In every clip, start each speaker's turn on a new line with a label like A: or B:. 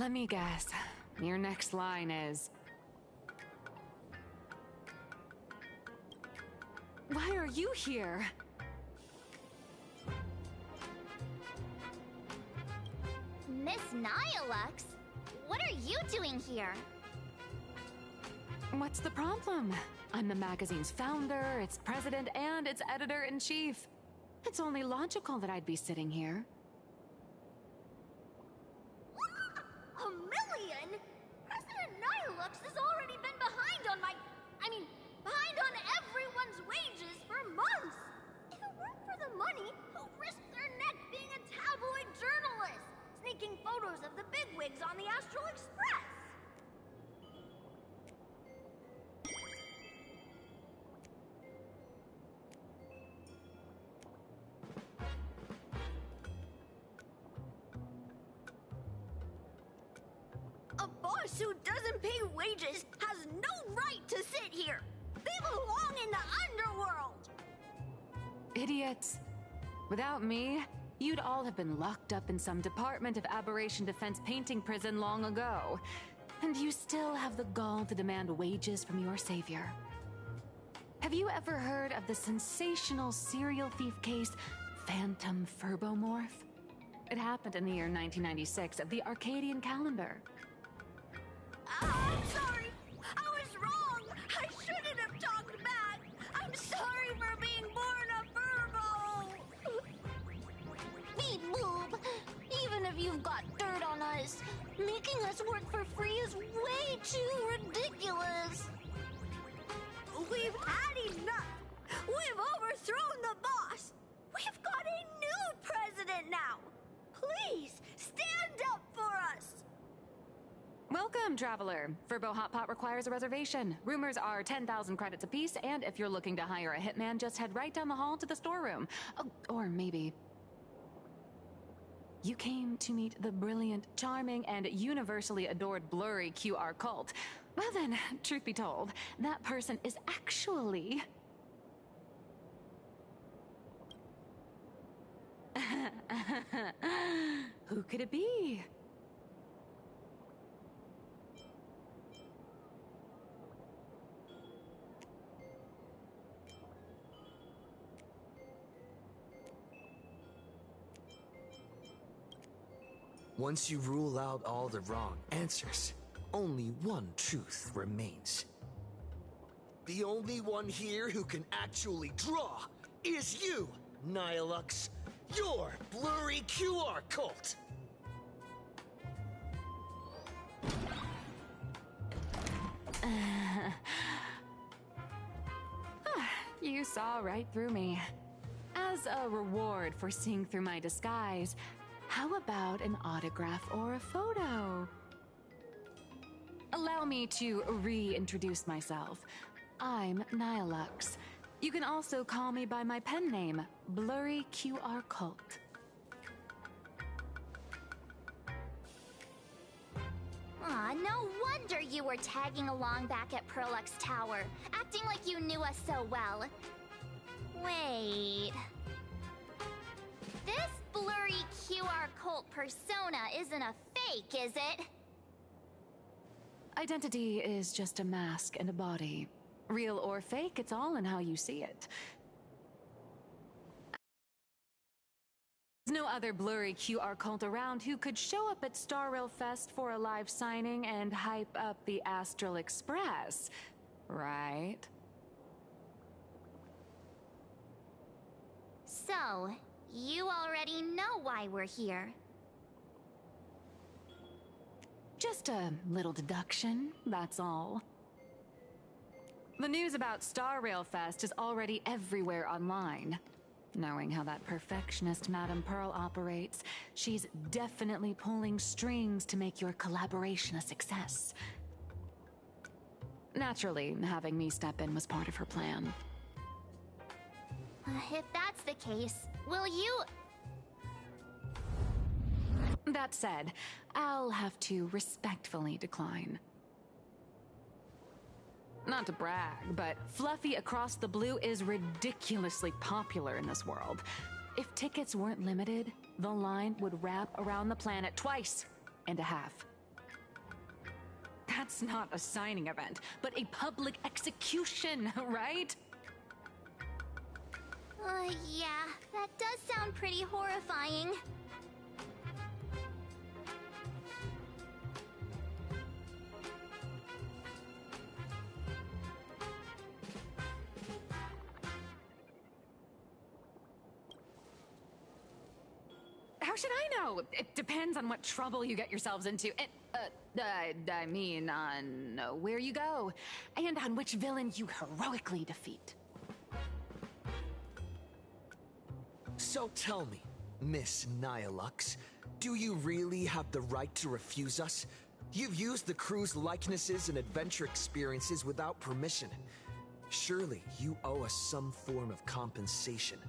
A: Let me guess. Your next line is... Why are you here?
B: Miss Nihilux, what are you doing here?
A: What's the problem? I'm the magazine's founder, its president, and its editor-in-chief. It's only logical that I'd be sitting here.
B: A million? President Nihilux has already been behind on behind on everyone's wages for months! If it weren't for the money, who'd risk their neck being a tabloid journalist, sneaking photos of the bigwigs on the Astral Express? A boss who doesn't pay wages has no right to sit here! They belong in the underworld!
A: Idiots. Without me, you'd all have been locked up in some Department of Aberration Defense painting prison long ago. And you still have the gall to demand wages from your savior. Have you ever heard of the sensational serial thief case, Phantom Furbomorph? It happened in the year 1996 of the Arcadian calendar.
B: I'm sorry! I was wrong! I shouldn't have talked back! I'm sorry for being born a Furbo! Beep boop! Even if you've got dirt on us, making us work for free is way too ridiculous! We've had enough! We've overthrown the boss! We've got a new president now! Please, stand up for us!
A: Welcome, traveler. Furbo Hot Pot requires a reservation. Rumors are 10,000 credits apiece, and if you're looking to hire a hitman, just head right down the hall to the storeroom. Oh, or maybe... You came to meet the brilliant, charming, and universally adored blurry QR cult. Well then, truth be told, that person is actually... Who could it be?
C: Once you rule out all the wrong answers, only one truth remains. The only one here who can actually draw is you, Nihilux, your blurry QR cult!
A: You saw right through me. As a reward for seeing through my disguise, how about an autograph or a photo? Allow me to reintroduce myself. I'm Nihilux. You can also call me by my pen name, Blurry QR Cult.
B: Aw, no wonder you were tagging along back at Perlux Tower, acting like you knew us so well. Wait... This blurry QR cult persona isn't a fake, is it?
A: Identity is just a mask and a body. Real or fake, it's all in how you see it. There's no other blurry QR cult around who could show up at Star Rail Fest for a live signing and hype up the Astral Express, right?
B: So, you already know why we're here.
A: Just a little deduction, that's all. The news about Star Rail Fest is already everywhere online. Knowing how that perfectionist Madame Pearl operates, she's definitely pulling strings to make your collaboration a success. Naturally, having me step in was part of her plan.
B: If that's the case, will you...
A: That said, I'll have to respectfully decline. Not to brag, but Fluffy Across the Blue is ridiculously popular in this world. If tickets weren't limited, the line would wrap around the planet twice and a half. That's not a signing event, but a public execution, right?
B: Yeah, that does sound pretty horrifying.
A: How should I know? It depends on what trouble you get yourselves into. I mean, on where you go, and on which villain you heroically defeat.
C: So tell me, Miss Nihilux, do you really have the right to refuse us? You've used the crew's likenesses and adventure experiences without permission. Surely you owe us some form of compensation.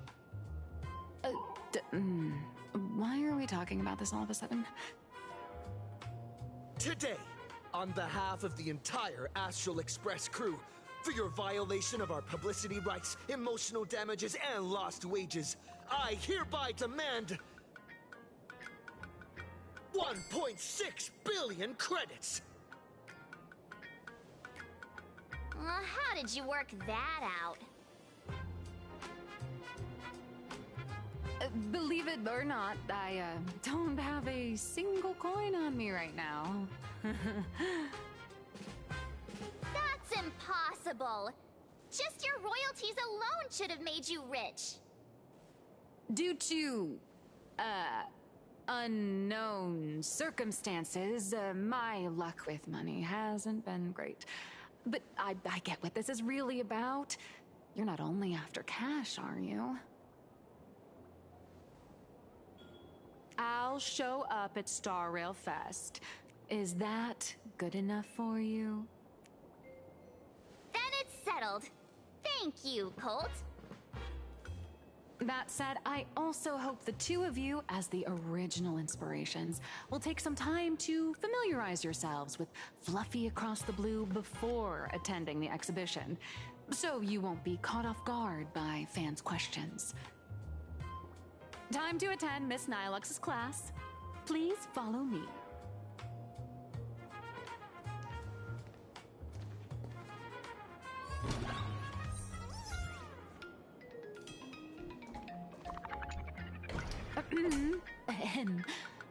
A: Why are we talking about this all of a sudden?
C: Today, on behalf of the entire Astral Express crew, for your violation of our publicity rights, emotional damages, and lost wages, I hereby demand 1.6 billion credits!
B: How did you work that out?
A: Believe it or not, I don't have a single coin on me right now.
B: That's impossible. Just your royalties alone should have made you rich.
A: Due to, unknown circumstances, my luck with money hasn't been great. But I get what this is really about. You're not only after cash, are you? I'll show up at Star Rail Fest. Is that good enough for you?
B: Then it's settled. Thank you, Colt.
A: That said, I also hope the two of you, as the original inspirations, will take some time to familiarize yourselves with Fluffy Across the Blue before attending the exhibition, so you won't be caught off guard by fans' questions. Time to attend Miss Nihilux's class. Please follow me.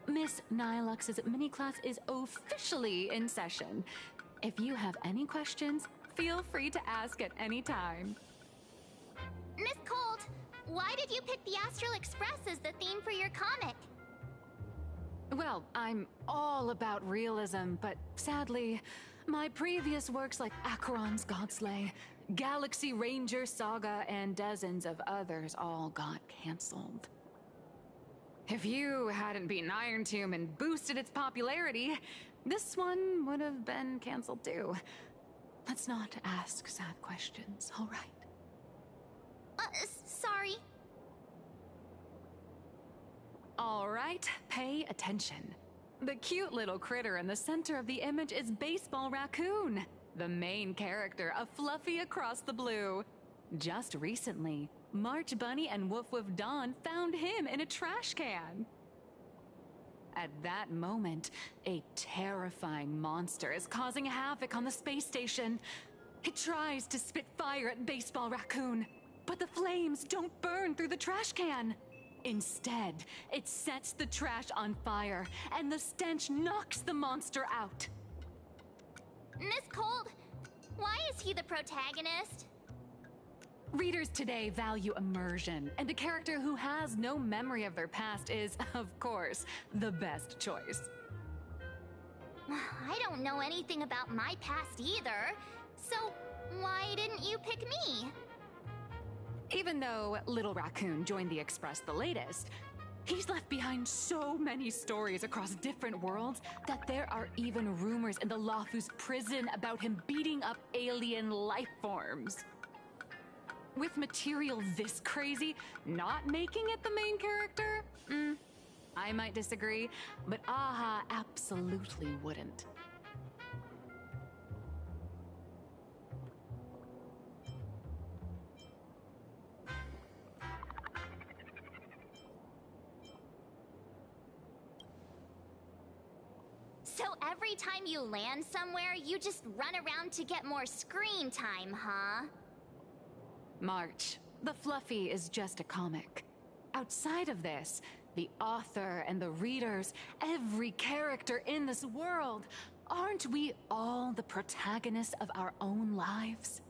A: Miss Nihilux's mini class is officially in session. If you have any questions, feel free to ask at any time.
B: Miss Colt, why did you pick the Astral Express as the theme for your comic?
A: Well, I'm all about realism, but sadly, my previous works like Acheron's Godslay, Galaxy Ranger Saga, and dozens of others all got canceled. If you hadn't beaten Iron Tomb and boosted its popularity, this one would have been canceled too. Let's not ask sad questions, all right?
B: Sorry.
A: All right, pay attention. The cute little critter in the center of the image is Baseball Raccoon, the main character of Fluffy Across the Blue. Just recently, March Bunny and Woof Woof Dawn found him in a trash can. At that moment, a terrifying monster is causing havoc on the space station. It tries to spit fire at Baseball Raccoon, but the flames don't burn through the trash can. Instead, it sets the trash on fire, and the stench knocks the monster out.
B: Miss Colt, why is he the protagonist?
A: Readers today value immersion, and a character who has no memory of their past is, of course, the best choice.
B: I don't know anything about my past either, so why didn't you pick me?
A: Even though Little Raccoon joined the Express the latest, he's left behind so many stories across different worlds that there are even rumors in the Lafu's prison about him beating up alien life forms. With material this crazy, not making it the main character? I might disagree, but Aha absolutely wouldn't.
B: So So every time you land somewhere, you just run around to get more screen time, huh?
A: March, the Fluffy is just a comic. Outside of this, the author and the readers, every character in this world, aren't we all the protagonists of our own lives?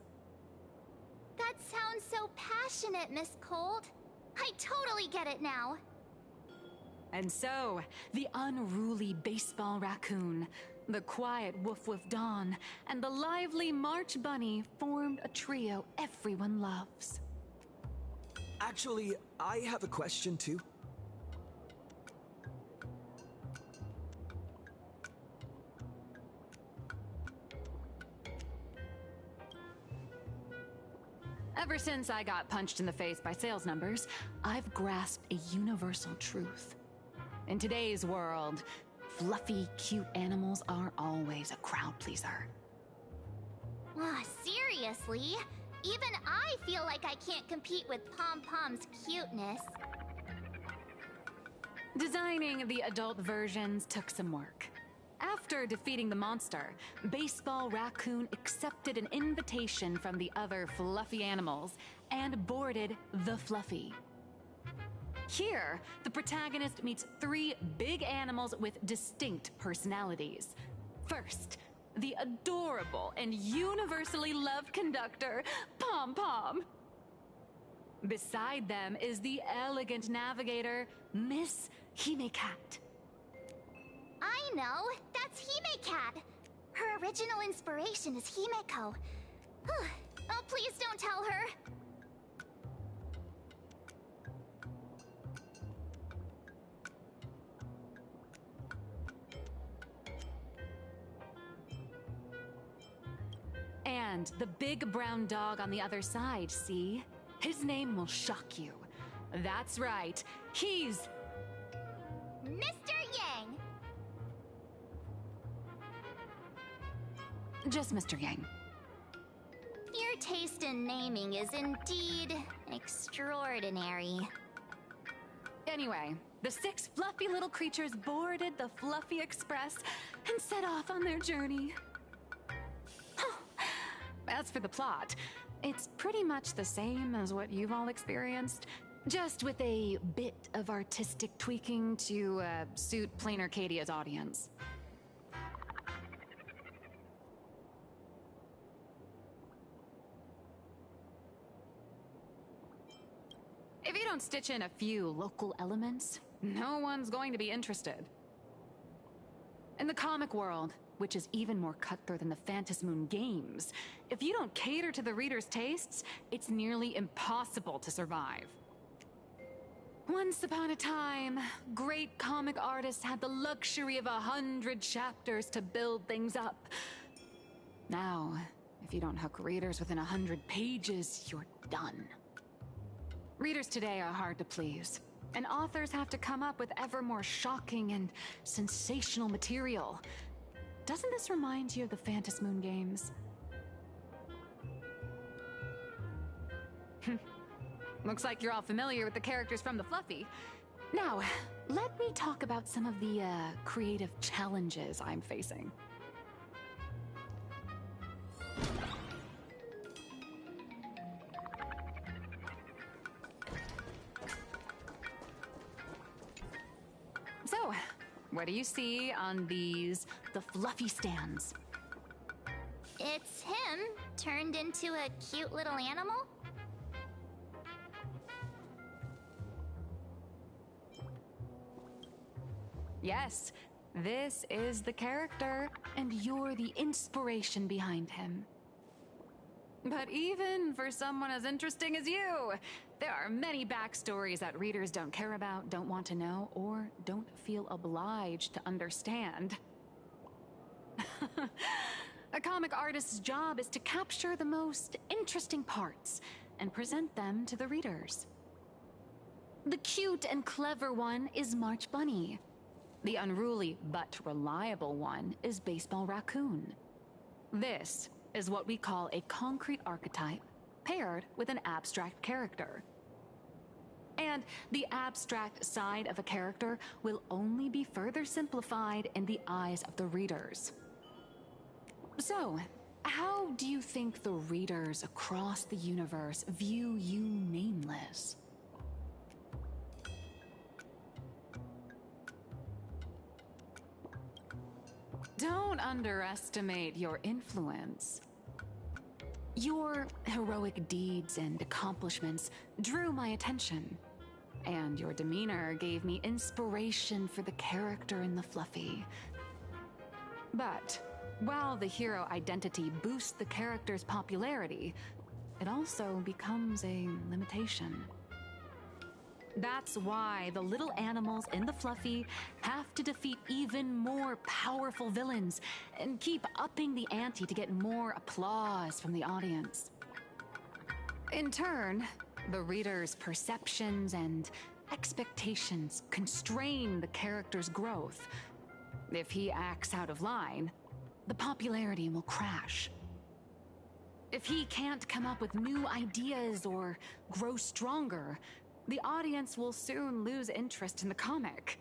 B: That sounds so passionate, Miss Cold. I totally get it now.
A: And so, the unruly baseball raccoon, the quiet woof-woof Dawn, and the lively March Bunny formed a trio everyone loves.
D: Actually, I have a question too.
A: Ever since I got punched in the face by sales numbers, I've grasped a universal truth. In today's world, fluffy, cute animals are always a crowd pleaser.
B: Seriously? Even I feel like I can't compete with Pom-Pom's cuteness.
A: Designing the adult versions took some work. After defeating the monster, Baseball Raccoon accepted an invitation from the other fluffy animals and boarded the Fluffy. Here, the protagonist meets 3 big animals with distinct personalities. First, the adorable and universally loved conductor, Pom-Pom. Beside them is the elegant navigator, Miss Hime-Cat.
B: I know, that's Hime-Cat. Her original inspiration is Himeko. Oh, please don't tell her.
A: And the big brown dog on the other side, see? His name will shock you. That's right, he's
B: Mr. Yang!
A: just Mr. Yang.
B: Your taste in naming is indeed extraordinary.
A: Anyway, the 6 fluffy little creatures boarded the Fluffy Express and set off on their journey. As for the plot, it's pretty much the same as what you've all experienced, just with a bit of artistic tweaking to suit Plain Arcadia's audience. If you don't stitch in a few local elements, no one's going to be interested. In the comic world, which is even more cutthroat than the Phantasmoon games, if you don't cater to the reader's tastes, it's nearly impossible to survive. Once upon a time, great comic artists had the luxury of 100 chapters to build things up. Now, if you don't hook readers within 100 pages, you're done. Readers today are hard to please, and authors have to come up with ever more shocking and sensational material. Doesn't this remind you of the Phantasmoon games? Looks like you're all familiar with the characters from the Fluffy. Now, let me talk about some of the creative challenges I'm facing. So, what do you see on the Fluffy stands?
B: It's him, turned into a cute little animal?
A: Yes, this is the character, and you're the inspiration behind him. But even for someone as interesting as you, there are many backstories that readers don't care about, don't want to know, or don't feel obliged to understand. A comic artist's job is to capture the most interesting parts and present them to the readers. The cute and clever one is March Bunny. The unruly but reliable one is Baseball Raccoon. This is what we call a concrete archetype paired with an abstract character. And the abstract side of a character will only be further simplified in the eyes of the readers. So, how do you think the readers across the universe view you nameless? Don't underestimate your influence. Your heroic deeds and accomplishments drew my attention, and your demeanor gave me inspiration for the character in the Fluffy. But while the hero identity boosts the character's popularity, it also becomes a limitation. That's why the little animals in the Fluffy have to defeat even more powerful villains and keep upping the ante to get more applause from the audience. In turn, the reader's perceptions and expectations constrain the character's growth. If he acts out of line, the popularity will crash. If he can't come up with new ideas or grow stronger, the audience will soon lose interest in the comic.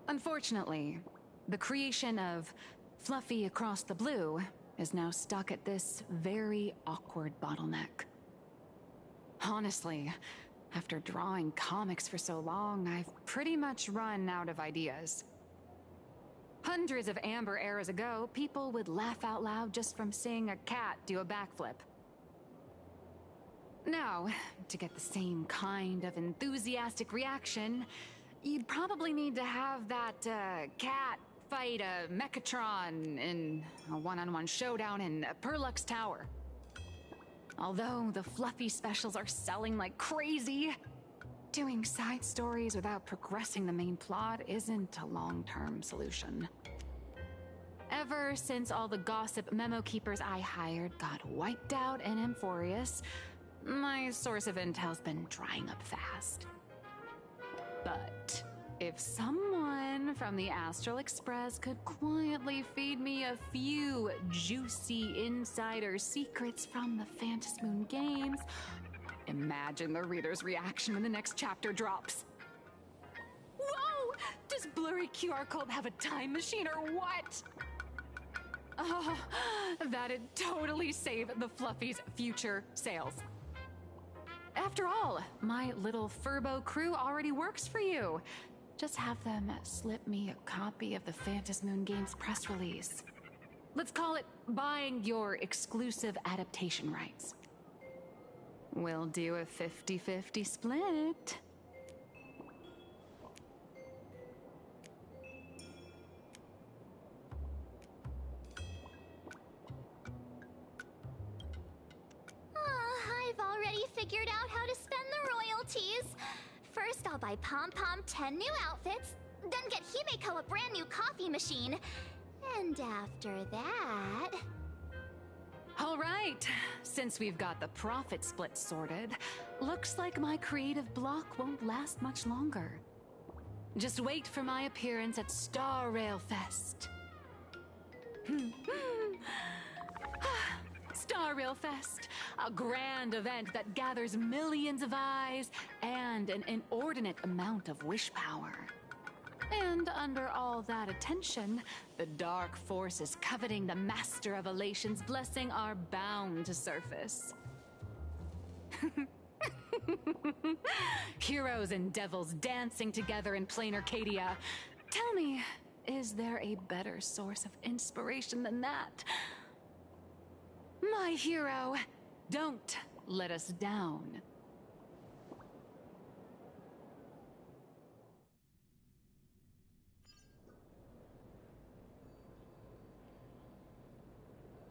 A: Unfortunately, the creation of Fluffy Across the Blue is now stuck at this very awkward bottleneck. Honestly, after drawing comics for so long, I've pretty much run out of ideas. Hundreds of amber eras ago, people would laugh out loud just from seeing a cat do a backflip. Now, to get the same kind of enthusiastic reaction, you'd probably need to have that cat fight a Mechatron in a one-on-one showdown in Perlux Tower. Although the Fluffy specials are selling like crazy, doing side stories without progressing the main plot isn't a long-term solution. Ever since all the gossip memo keepers I hired got wiped out in Amphorius, my source of intel's been drying up fast. But if someone from the Astral Express could quietly feed me a few juicy insider secrets from the Phantom Moon games, imagine the reader's reaction when the next chapter drops. Whoa! Does Blurry QR Code have a time machine or what? Oh, that'd totally save the Fluffy's future sales. After all, my little Furbo crew already works for you. Just have them slip me a copy of the Phantom Moon Games press release. Let's call it buying your exclusive adaptation rights. We'll do a 50-50 split.
B: I've already figured out how to spend the royalties. First, I'll buy Pom Pom 10 new outfits, then get Himeko a brand new coffee machine. And after that...
A: All right, since we've got the profit split sorted, looks like my creative block won't last much longer. Just wait for my appearance at Star Rail Fest. Star Rail Fest, a grand event that gathers millions of eyes and an inordinate amount of wish power. And under all that attention, the dark forces coveting the Master of Elation's blessing are bound to surface. Heroes and devils dancing together in plain Arcadia. Tell me, is there a better source of inspiration than that? My hero, don't let us down.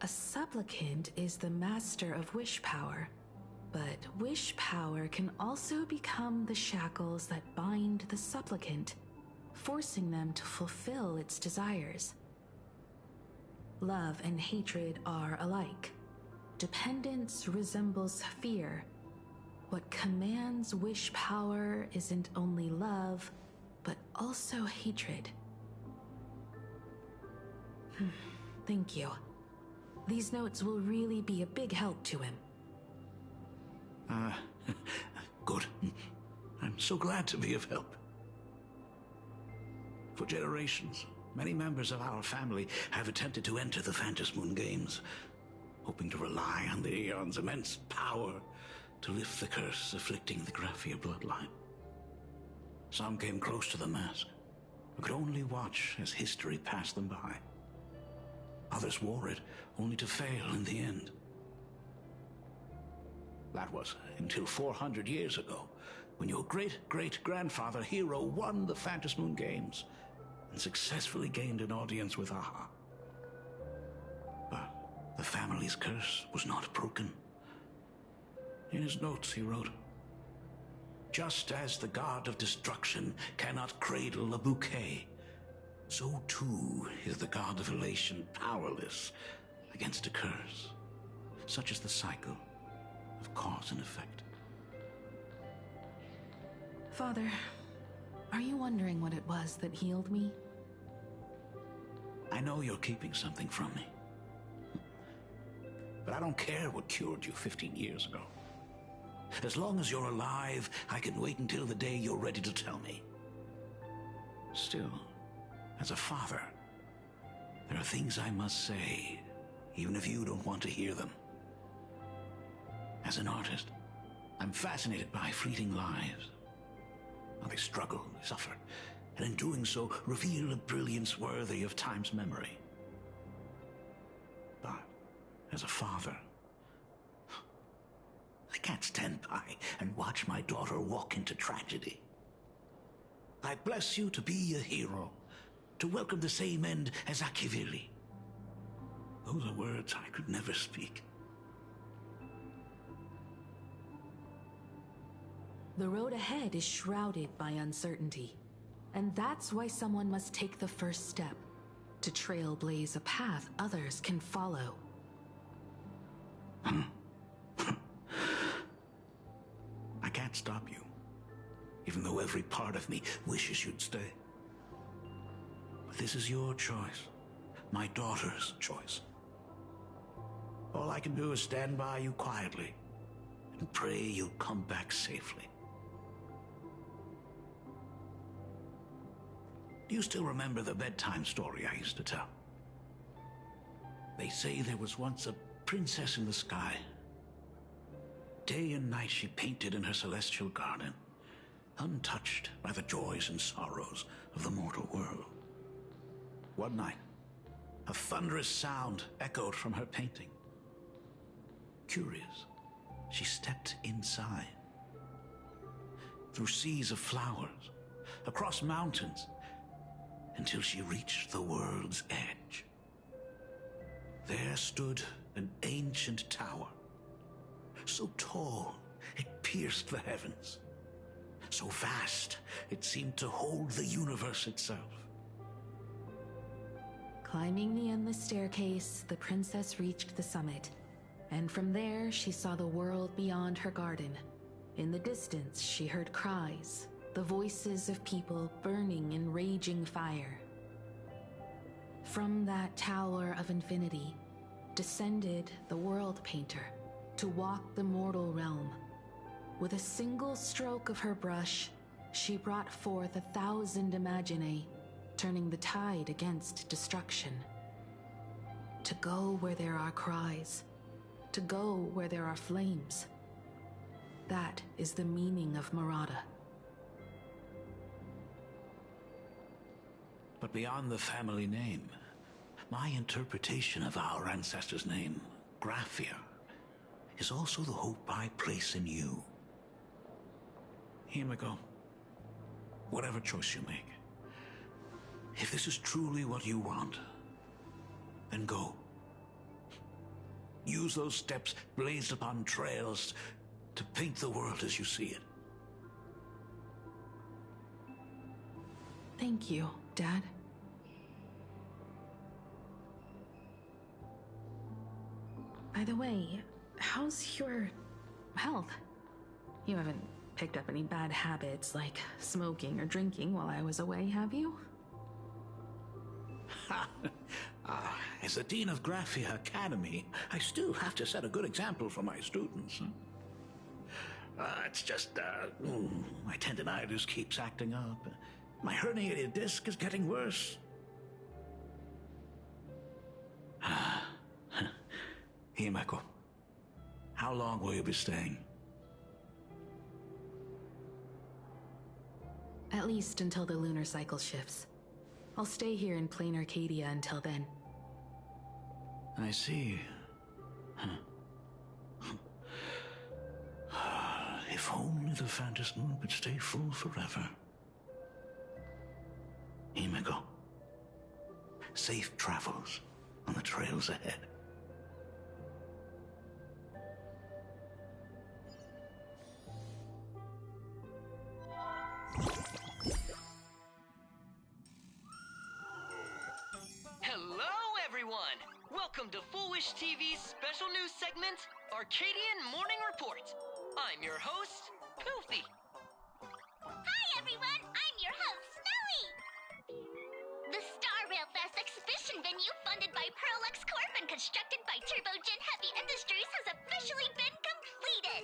E: A supplicant is the master of wish power, but wish power can also become the shackles that bind the supplicant, forcing them to fulfill its desires. Love and hatred are alike. Dependence resembles fear. What commands wish power isn't only love, but also hatred. Thank you. These notes will really be a big help to him.
F: Good. I'm so glad to be of help. For generations, many members of our family have attempted to enter the Phantasmoon Games, hoping to rely on the Aeon's immense power to lift the curse afflicting the Graphia bloodline. Some came close to the mask, but could only watch as history passed them by. Others wore it, only to fail in the end. That was until 400 years ago, when your great-great-grandfather Hero won the Phantasmoon Games and successfully gained an audience with Aha. But the family's curse was not broken. In his notes he wrote, "Just as the god of destruction cannot cradle a bouquet, so too is the god of elation powerless against a curse. Such is the cycle of cause and effect."
E: Father, are you wondering what it was that healed me?
F: I know you're keeping something from me. But I don't care what cured you 15 years ago. As long as you're alive, I can wait until the day you're ready to tell me. Still, as a father, there are things I must say, even if you don't want to hear them. As an artist, I'm fascinated by fleeting lives. How they struggle, they suffer, and in doing so, reveal a brilliance worthy of time's memory. But, as a father, I can't stand by and watch my daughter walk into tragedy. I bless you to be a hero, to welcome the same end as Akivili. Those are words I could never speak.
E: The road ahead is shrouded by uncertainty. And that's why someone must take the first step, to trailblaze a path others can follow.
F: I can't stop you, even though every part of me wishes you'd stay. But this is your choice, my daughter's choice. All I can do is stand by you quietly and pray you'll come back safely. Do you still remember the bedtime story I used to tell? They say there was once a princess in the sky. Day and night she painted in her celestial garden, untouched by the joys and sorrows of the mortal world. One night, a thunderous sound echoed from her painting. Curious, she stepped inside. Through seas of flowers, across mountains, until she reached the world's edge. There stood an ancient tower, so tall it pierced the heavens, so vast it seemed to hold the universe itself.
E: Climbing the endless staircase, the princess reached the summit, and from there she saw the world beyond her garden. In the distance, she heard cries, the voices of people burning in raging fire. From that tower of infinity descended the world painter to walk the mortal realm. With a single stroke of her brush, she brought forth 1,000 imaginae, turning the tide against destruction. To go where there are cries, to go where there are flames. That is the meaning of Murata.
F: But beyond the family name, my interpretation of our ancestors' name, Graphia, is also the hope I place in you. Himiko, whatever choice you make, if this is truly what you want, then go. Use those steps blazed upon trails to paint the world as you see it.
E: Thank you, Dad. By the way, how's your health? You haven't picked up any bad habits like smoking or drinking while I was away, have you?
F: As the Dean of Graphia Academy, I still have to set a good example for my students. It's just, my tendinitis keeps acting up. My herniated disc is getting worse. Himeko, how long will you be staying?
E: At least until the lunar cycle shifts. I'll stay here in plain Arcadia until then.
F: I see. If only the Phantom Moon could stay full forever. Himeko, safe travels on the trails ahead.
G: Hello, everyone! Welcome to Full Wish TV's special news segment, Arcadian Morning Report. I'm your host, Poofy.
B: Hi, everyone! I'm your host, Snowy! The Star Rail Fest exhibition venue funded by Pearlux Corp and constructed by Turbogen Heavy Industries has officially been completed!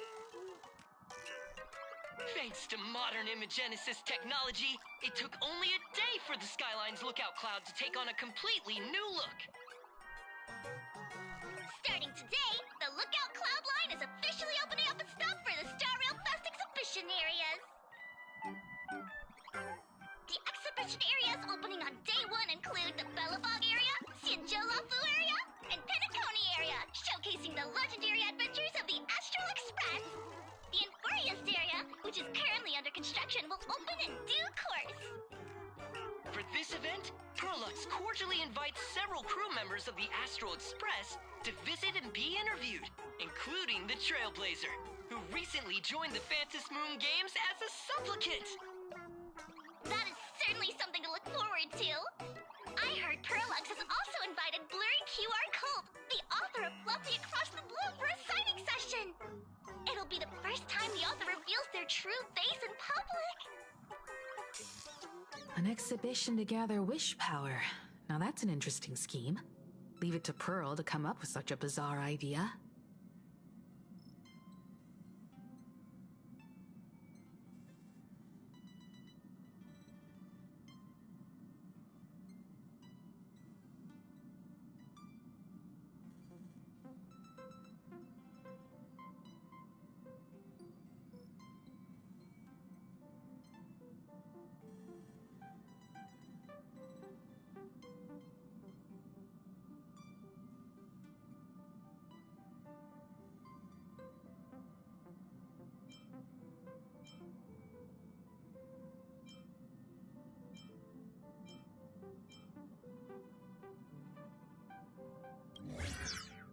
G: Thanks to modern imagenesis technology, it took only a day for the Skyline's lookout cloud to take on a completely new look.
B: Starting today, the Lookout Cloud line is officially opening up its stop for the Star Rail Fest exhibition areas. The exhibition areas opening on day one include the Bellabog area, Sianjolafu area, and Penacony area, showcasing the legendary adventures of the Astral Express. The Infurious area, which is currently under construction, will open in due course.
G: For this event, Prolux cordially invites several crew members of the Astral Express to visit and be interviewed, including the Trailblazer, who recently joined the Phantom Moon Games as a supplicant.
B: That is certainly something to look forward to. I heard Prolux has also invited Blurry QR Cult, the author of Floating Across the Blue, for a signing session. It'll be the first time the author reveals their true face in public.
E: An exhibition to gather wish power. Now that's an interesting scheme. Leave it to Pearl to come up with such a bizarre idea.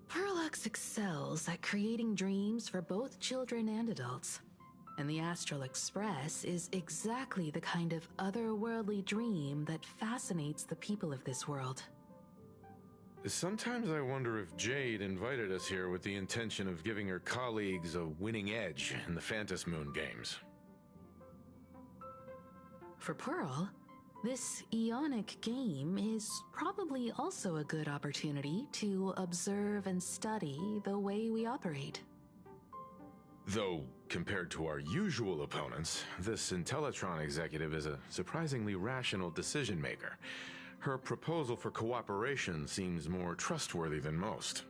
E: Perlux excels at creating dreams for both children and adults. And the Astral Express is exactly the kind of otherworldly dream that fascinates the people of this world.
H: Sometimes I wonder if Jade invited us here with the intention of giving her colleagues a winning edge in the Phantom Moon games.
E: For Pearl, this Ionic game is probably also a good opportunity to observe and study the way we operate.
H: Though, compared to our usual opponents, this Intellitron executive is a surprisingly rational decision maker. Her proposal for cooperation seems more trustworthy than most.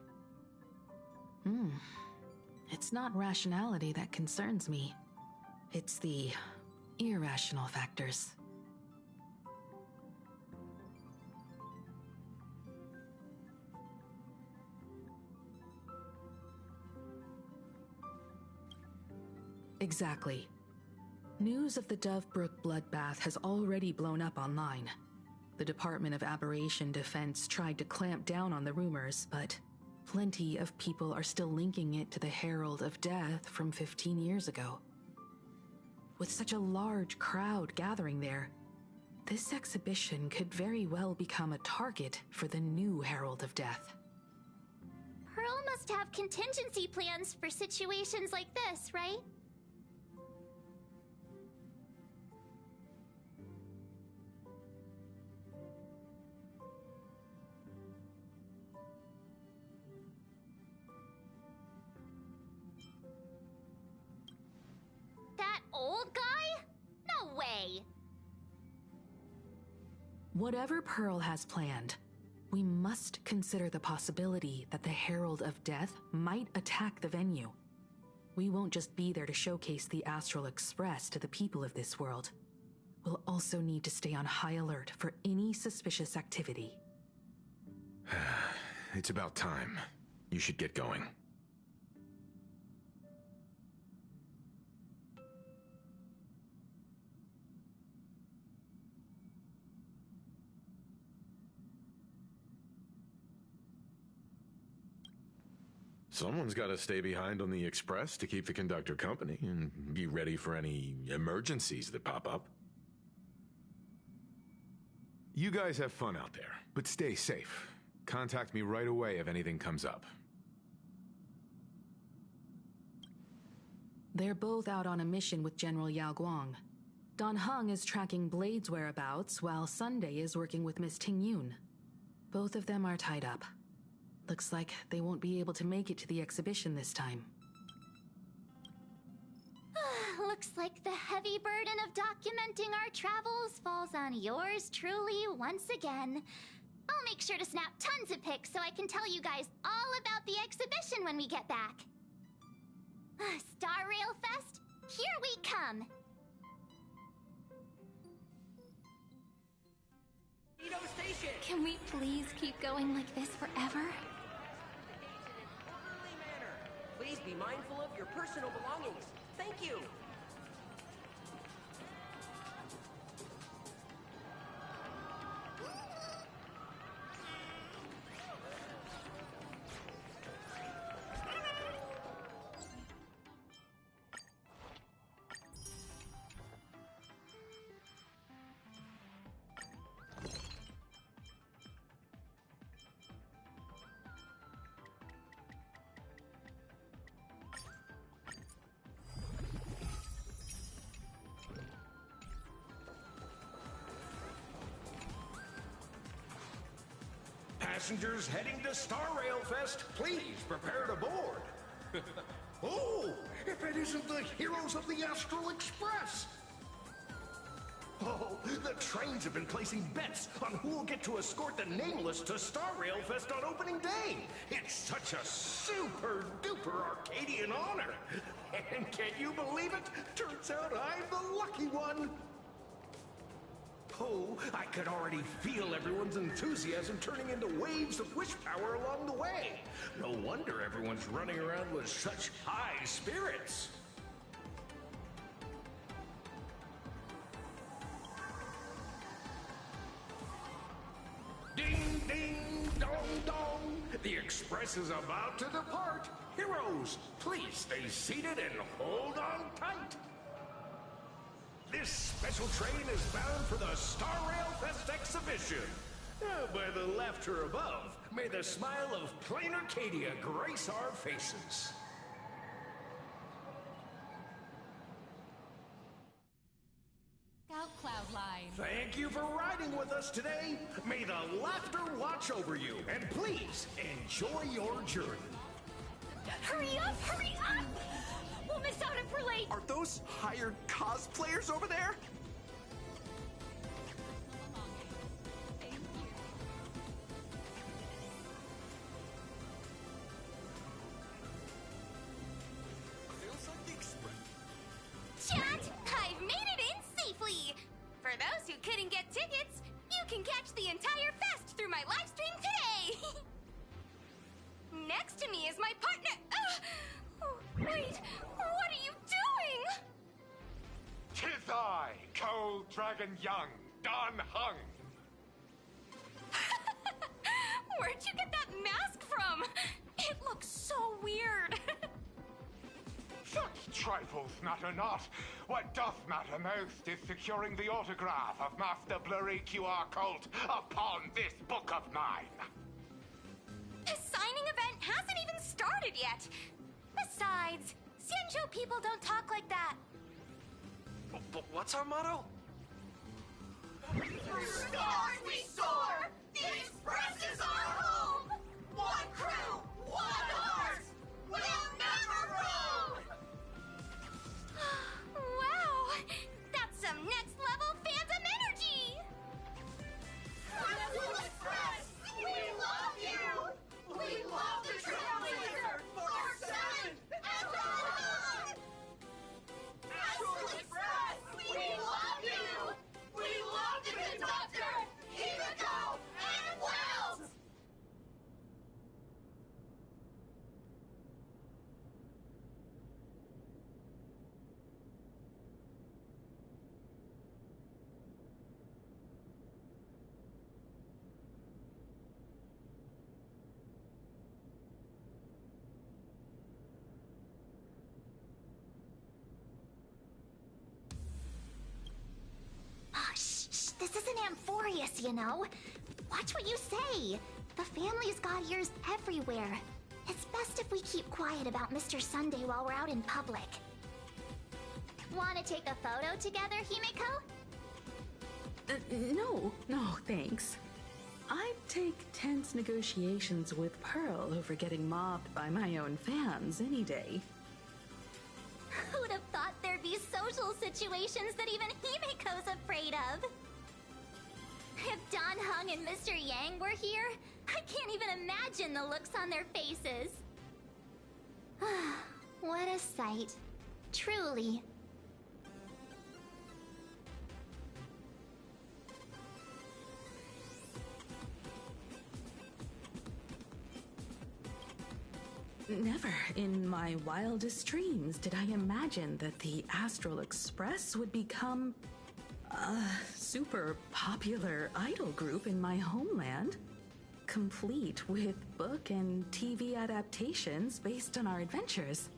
E: It's not rationality that concerns me. It's the irrational factors. Exactly. News of the Dovebrook bloodbath has already blown up online. The Department of Aberration Defense tried to clamp down on the rumors, but plenty of people are still linking it to the Herald of Death from 15 years ago. With such a large crowd gathering there, this exhibition could very well become a target for the new Herald of Death.
B: Pearl must have contingency plans for situations like this, right? way.
E: Whatever Pearl has planned, we must consider the possibility that the Herald of Death might attack the venue. We won't just be there to showcase the Astral Express to the people of this world. We'll also need to stay on high alert for any suspicious activity.
H: It's about time. You should get going. Someone's got to stay behind on the express to keep the conductor company and be ready for any emergencies that pop up. You guys have fun out there, but stay safe. Contact me right away if anything comes up.
E: They're both out on a mission with General Yao Guang. Dan Heng is tracking Blade's whereabouts, while Sunday is working with Miss Ting Yun. Both of them are tied up. Looks like they won't be able to make it to the exhibition this time.
B: Looks like the heavy burden of documenting our travels falls on yours truly once again. I'll make sure to snap tons of pics so I can tell you guys all about the exhibition when we get back. Star Rail Fest, here we come!
I: Can we please keep going like this forever?
J: Please be mindful of your personal belongings. Thank you.
K: Passengers heading to Star Rail Fest, please prepare to board. Oh, if it isn't the heroes of the Astral Express! Oh, the trains have been placing bets on who will get to escort the Nameless to Star Rail Fest on opening day. It's such a super-duper Arcadian honor. And can you believe it? Turns out I'm the lucky one. Oh, I could already feel everyone's enthusiasm turning into waves of wish power along the way. No wonder everyone's running around with such high spirits. Ding, ding, dong, dong. The express is about to depart. Heroes, please stay seated and hold on tight. This special train is bound for the Star Rail Fest exhibition. By the laughter above, may the smile of plain Arcadia grace our faces.
I: Scout Cloudline.
K: Thank you for riding with us today. May the laughter watch over you, and please enjoy your journey.
B: Hurry up! Hurry up! We'll miss out if we're late!
L: Are those hired cosplayers over there?
B: Chat! I've made it in safely! For those who couldn't get tickets, you can catch the entire fest through my live stream today! Next to me is my partner... wait, what are you doing?
M: 'Tis I, Cold Dragon Young, Dan Heng.
B: Where'd you get that mask from? It looks so weird.
M: Such trifles matter not. What doth matter most is securing the autograph of Master Blurry QR Cult upon this book of mine.
B: The signing event hasn't even started yet. Besides, Xianzhou people don't talk like that.
L: But what's our motto?
B: Through stars we soar! The Express is our home! One crew, one heart! We'll never roam! Wow! That's some next level This isn't Amphorius, you know. Watch what you say. The family's got ears everywhere. It's best if we keep quiet about Mr. Sunday while we're out in public. Want to take a photo together, Himeko?
E: No, thanks. I'd take tense negotiations with Pearl over getting mobbed by my own fans any day.
B: Who'd have thought there'd be social situations that even Himeko's afraid of? If Don Hung and Mr. Yang were here, I can't even imagine the looks on their faces. What a sight. Truly.
E: Never in my wildest dreams did I imagine that the Astral Express would become a super popular idol group in my homeland, complete with book and TV adaptations based on our adventures.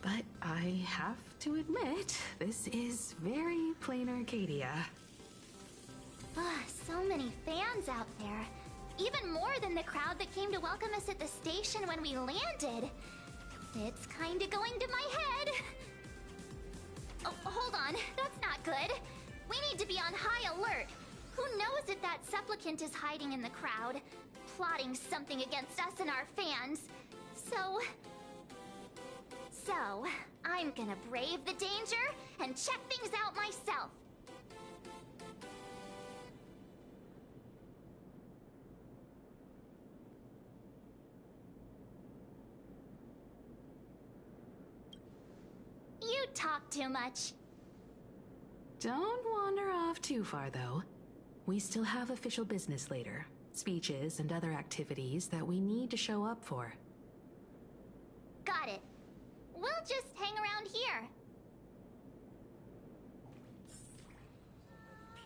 E: But I have to admit, this is very plain Arcadia.
B: So many fans out there. Even more than the crowd that came to welcome us at the station when we landed. It's kinda going to my head. Oh, hold on. That's not good. We need to be on high alert. Who knows if that supplicant is hiding in the crowd, plotting something against us and our fans. So, I'm gonna brave the danger and check things out myself. You talk too much.
E: Don't wander off too far, though. We still have official business later. Speeches and other activities that we need to show up for.
B: Got it. We'll just hang around here.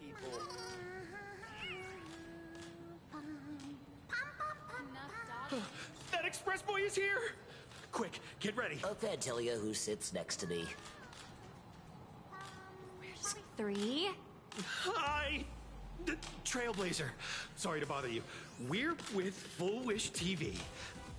L: People.
K: That express boy is here! Quick, get ready.
N: Okay, tell you who sits next to me.
B: Where's 3?
K: Hi! Trailblazer. Sorry to bother you. We're with Full Wish TV.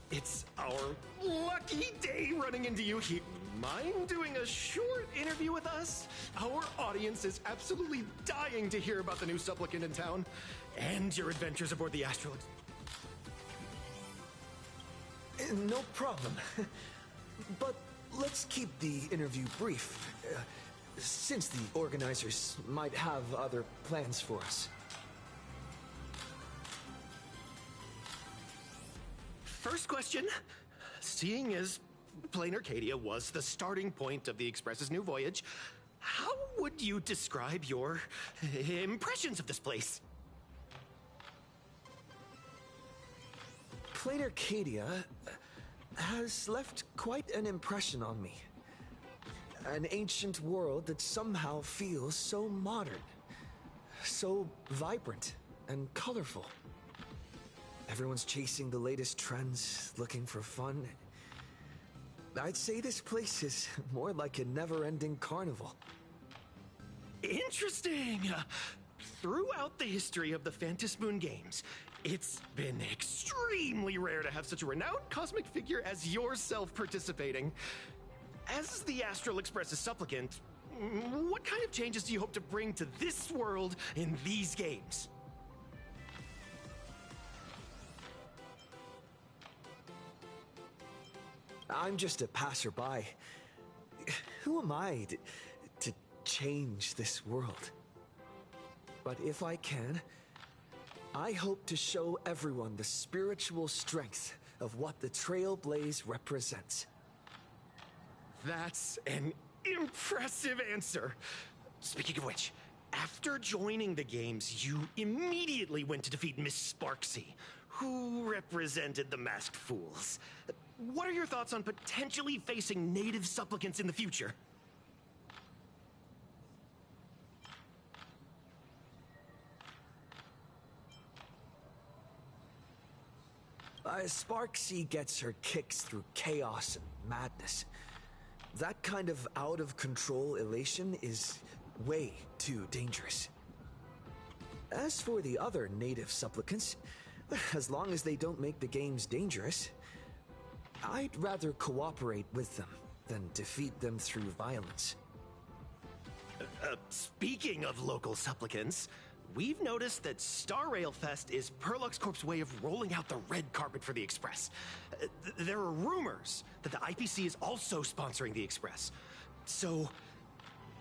K: It's our lucky day running into you here. Mind doing a short interview with us? Our audience is absolutely dying to hear about the new supplicant in town and your adventures aboard the Astral.
C: No problem. But let's keep the interview brief, since the organizers might have other plans for us.
K: First question. Seeing as Plain Arcadia was the starting point of the Express's new voyage, how would you describe your impressions of this place?
C: Plain Arcadia has left quite an impression on me. An ancient world that somehow feels so modern, so vibrant and colorful. Everyone's chasing the latest trends, looking for fun. I'd say this place is more like a never-ending carnival.
K: Interesting! Throughout the history of the Phantom Moon Games, it's been extremely rare to have such a renowned cosmic figure as yourself participating. As the Astral Express's supplicant, what kind of changes do you hope to bring to this world in these games?
C: I'm just a passerby. Who am I to change this world? But if I can, I hope to show everyone the spiritual strength of what the Trailblaze represents.
K: That's an impressive answer. Speaking of which, after joining the games, you immediately went to defeat Miss Sparksy, who represented the Masked Fools. What are your thoughts on potentially facing native supplicants in the future?
C: Sparksy gets her kicks through chaos and madness. That kind of out-of-control elation is way too dangerous. As for the other native supplicants, as long as they don't make the games dangerous, I'd rather cooperate with them than defeat them through violence.
O: Speaking of local supplicants, we've noticed that Star Rail Fest is Perlux Corp's way of rolling out the red carpet for the Express. There are rumors that the IPC is also sponsoring the Express. So,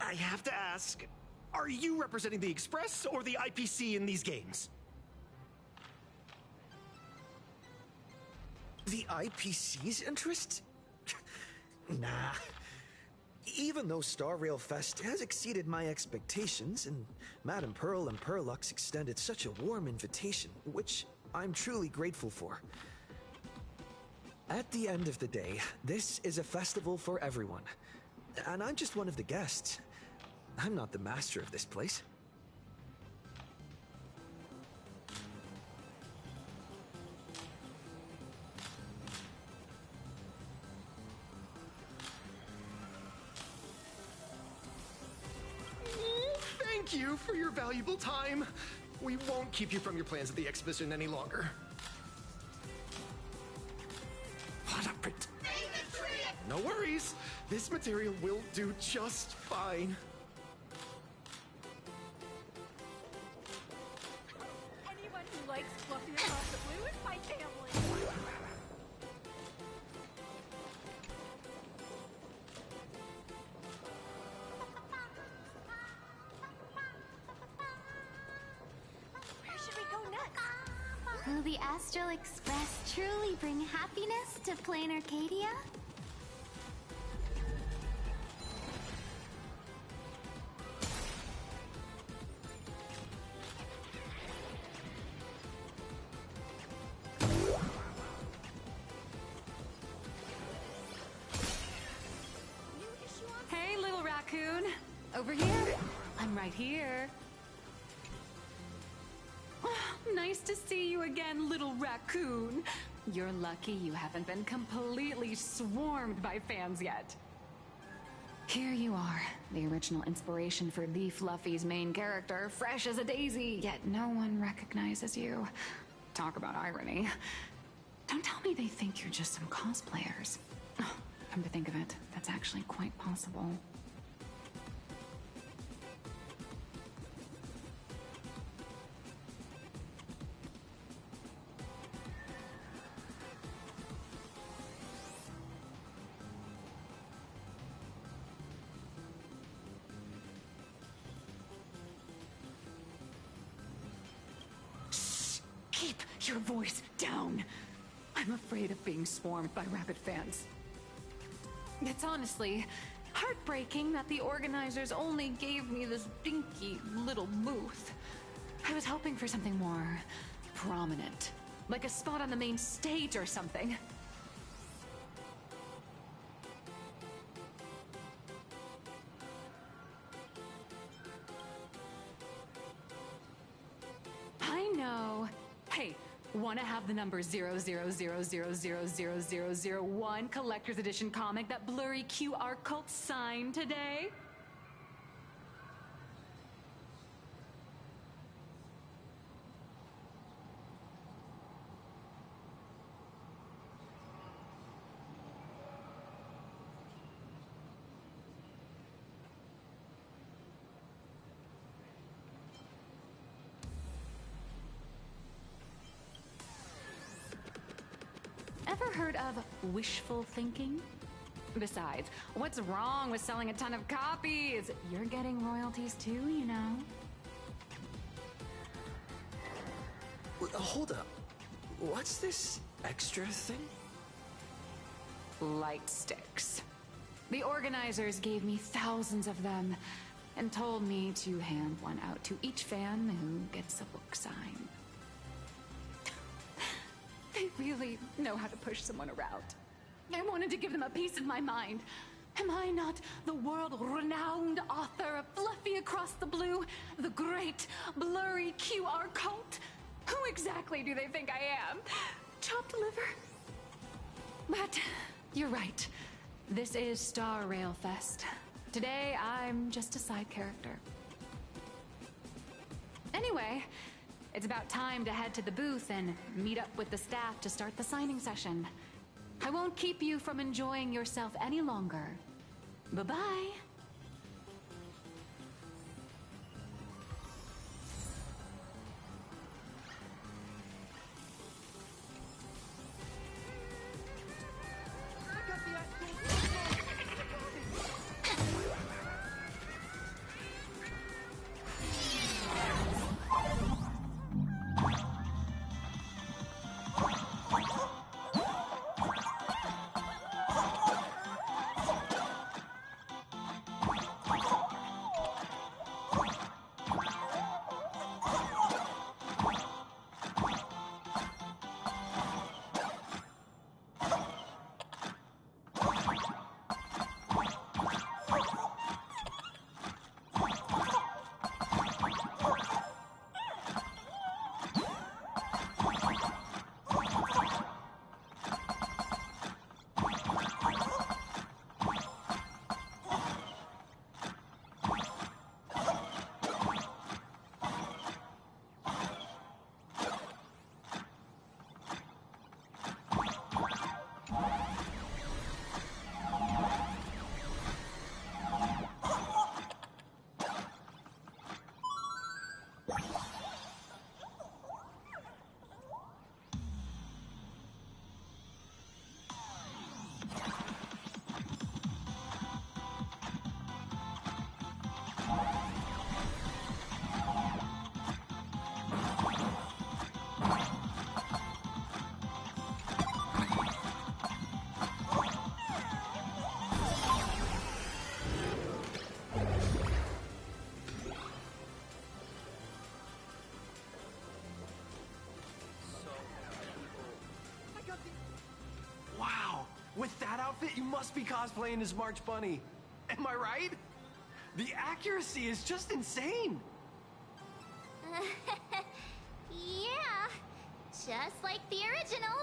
O: I have to ask, are you representing the Express or the IPC in these games?
C: The IPC's interest? Nah. Even though Star Rail Fest has exceeded my expectations, and Madame Pearl and Perlux extended such a warm invitation, which I'm truly grateful for. At the end of the day, this is a festival for everyone. And I'm just one of the guests. I'm not the master of this place.
O: Thank you for your valuable time. We won't keep you from your plans at the exhibition any longer. What a No worries. This material will do just fine.
B: Anyone who likes fluffy across the blue is my family. Where should we go next?
I: Will the Astral Express truly bring happiness to Plain Arcadia?
A: Hey, little raccoon. Over here. I'm right here. Nice to see you again, little raccoon. You're lucky you haven't been completely swarmed by fans yet. Here you are, the original inspiration for Leaf Luffy's main character, fresh as a daisy, yet no one recognizes you. Talk about irony. Don't tell me they think you're just some cosplayers. Oh, come to think of it, that's actually quite possible. Keep your voice down. I'm afraid of being swarmed by rabid fans. It's honestly heartbreaking that the organizers only gave me this dinky little booth. I was hoping for something more prominent, like a spot on the main stage or something. I know. Hey, want to have the number 000000001 collector's edition comic that blurry QR cult signed today? Ever heard of wishful thinking? Besides, what's wrong with selling a ton of copies? You're getting royalties too, you know.
C: Hold up. What's this extra thing?
A: Light sticks. The organizers gave me thousands of them and told me to hand one out to each fan who gets a book signed. They really know how to push someone around. I wanted to give them a piece of my mind. Am I not the world-renowned author of Fluffy Across the Blue, the great blurry QR cult? Who exactly do they think I am? Chopped liver? But you're right. This is Star Rail Fest. Today, I'm just a side character. Anyway, it's about time to head to the booth and meet up with the staff to start the signing session. I won't keep you from enjoying yourself any longer. Bye-bye.
O: Wow! With that outfit, you must be cosplaying as March Bunny. Am I right? The accuracy is just insane!
I: Yeah, just like the original.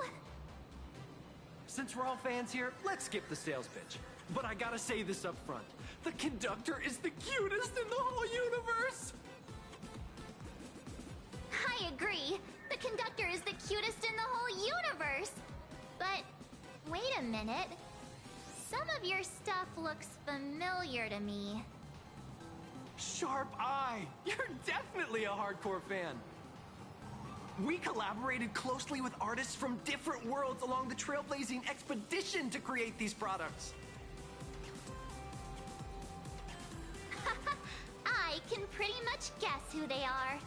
O: Since we're all fans here, let's skip the sales pitch. But I gotta say this up front. The conductor is the cutest in the whole universe!
I: I agree. The conductor is the cutest in the whole universe. But wait a minute. Some of your stuff looks familiar to me.
O: Sharp eye! You're definitely a hardcore fan. We collaborated closely with artists from different worlds along the trailblazing expedition to create these products.
I: I can pretty much guess who they are.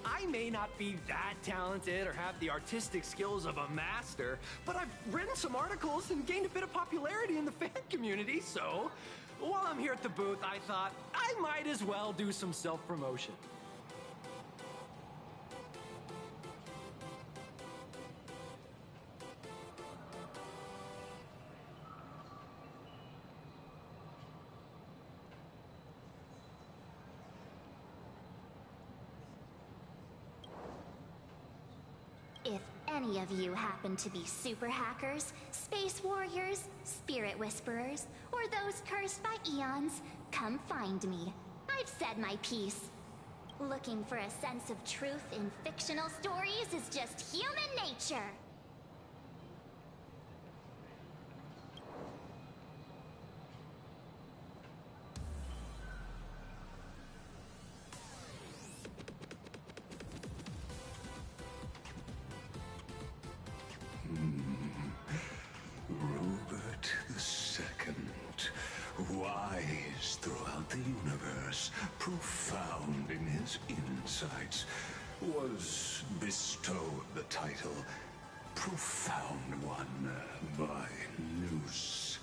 O: I may not be that talented or have the artistic skills of a master, but I've written some articles and gained a bit of popularity in the fan community, so while I'm here at the booth, I thought I might as well do some self-promotion.
I: If any of you happen to be super hackers, space warriors, spirit whisperers, or those cursed by eons, come find me. I've said my piece. Looking for a sense of truth in fictional stories is just human nature.
K: Robert II, wise throughout the universe, profound in his insights, was bestowed the title Profound One by Noose.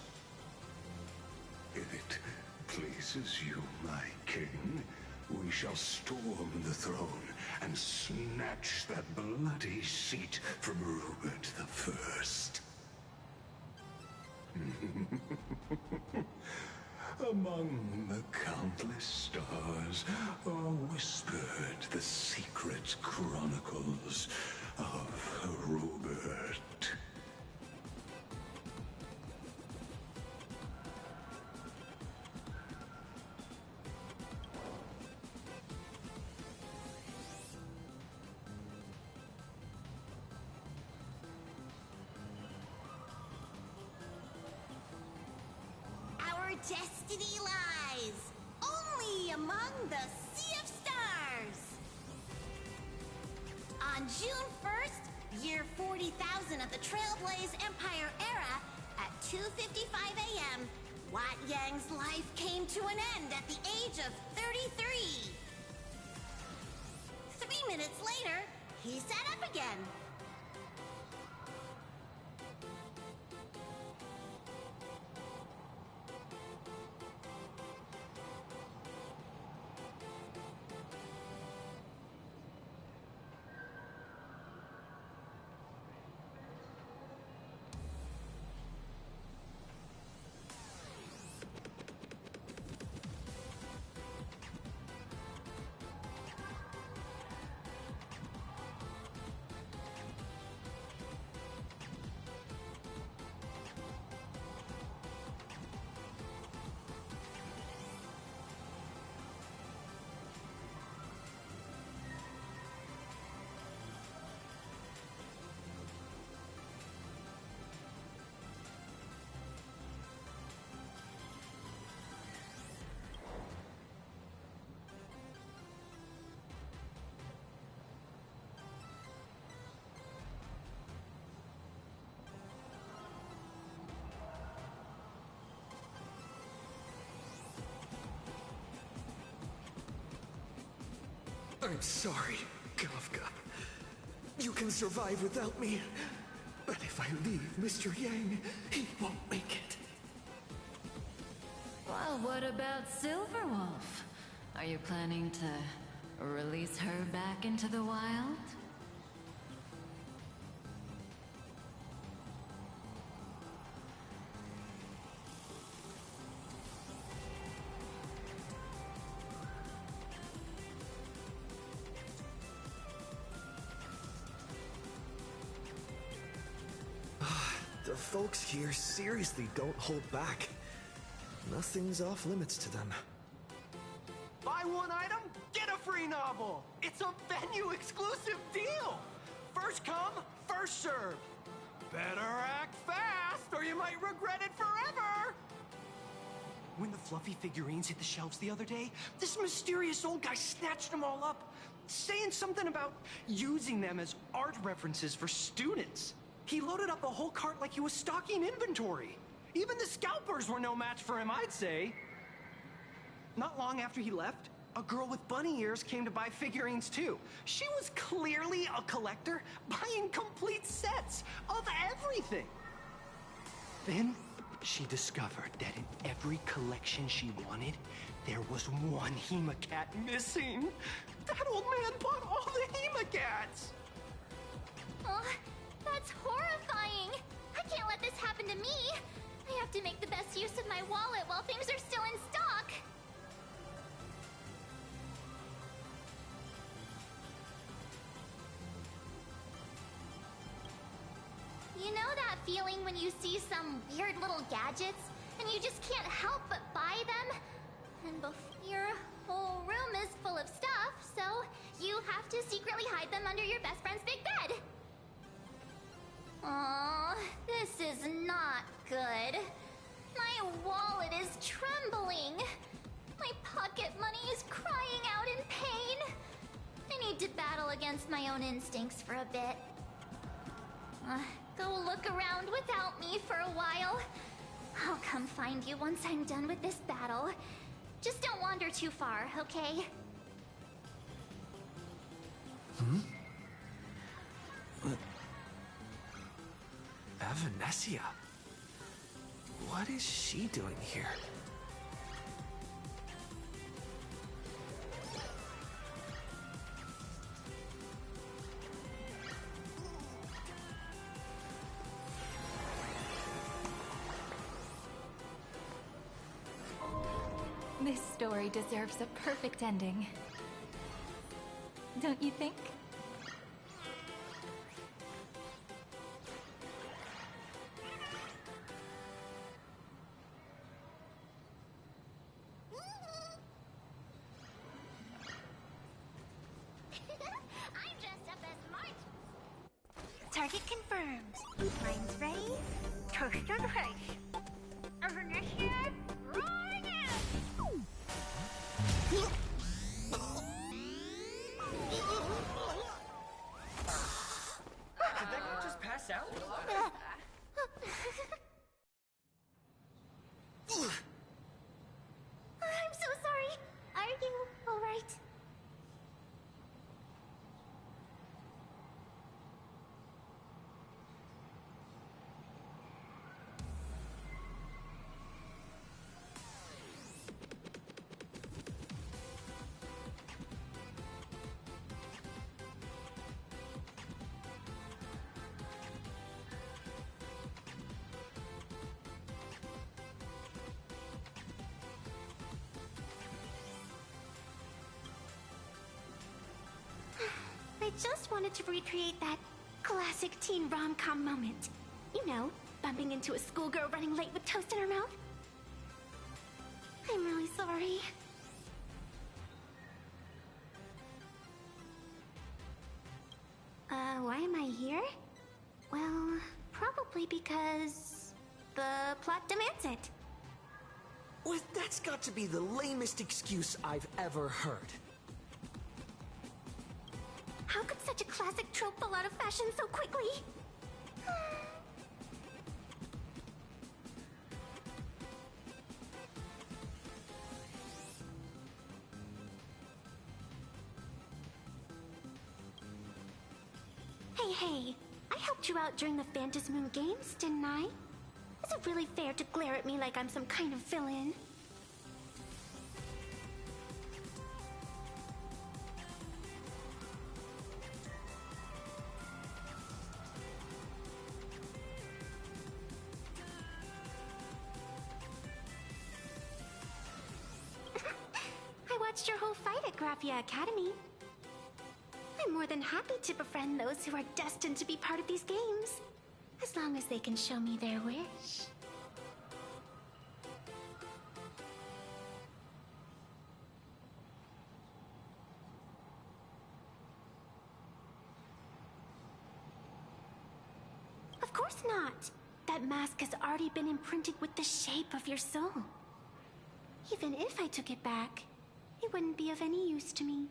K: If it pleases you, my king, we shall storm the throne and snatch that bloody seat from Robert I. Among the countless stars are whispered the secret chronicles of Robert.
B: destiny lies, only among the Sea of Stars. On June 1st, year 40,000 of the Trailblaze Empire era, at 2:55 a.m., Wat Yang's life came to an end at the age of 33. 3 minutes later, he sat up again.
C: I'm sorry, Kafka. You can survive without me. But if I leave Mr. Yang, he won't make it.
A: Well, what about Silverwolf? Are you planning to release her back into the wild?
C: The folks here seriously don't hold back. Nothing's off limits to them.
O: Buy one item, get a free novel! It's a venue-exclusive deal! First come, first serve. Better act fast, or you might regret it forever! When the fluffy figurines hit the shelves the other day, this mysterious old guy snatched them all up, saying something about using them as art references for students. He loaded up a whole cart like he was stocking inventory. Even the scalpers were no match for him, I'd say. Not long after he left, a girl with bunny ears came to buy figurines too. She was clearly a collector, buying complete sets of everything. Then she discovered that in every collection she wanted, there was one Hemacat missing. That old man bought all the Hemacats!
I: Oh, that's horrifying! I can't let this happen to me! I have to make the best use of my wallet while things are still in stock! You know that feeling when you see some weird little gadgets, and you just can't help but buy them? And your whole room is full of stuff, so you have to secretly hide them under your best friend's big bed. Aw, this is not good. My wallet is trembling. My pocket money is crying out in pain. I need to battle against my own instincts for a bit. Go look around without me for a while. I'll come find you once I'm done with this battle. Just don't wander too far, okay?
C: Avanessia? What is she doing here?
P: This story deserves a perfect ending. Don't you think?
B: I'm dressed up as March. Target confirmed. Mine's ready. Toast to the face. Avanessia, run!
I: just wanted to recreate that classic teen rom-com moment. You know, bumping into a schoolgirl running late with toast in her mouth. I'm really sorry. Why am I here? Well, probably because the plot demands it.
C: Well, that's got to be the lamest excuse I've ever heard.
I: How could such a classic trope fall out of fashion so quickly? Hey, I helped you out during the Phantasmoon Games, didn't I? Is it really fair to glare at me like I'm some kind of villain? I watched your whole fight at Graphia Academy. I'm more than happy to befriend those who are destined to be part of these games, as long as they can show me their wish. Of course not. That mask has already been imprinted with the shape of your soul. Even if I took it back, it wouldn't be of any use to me.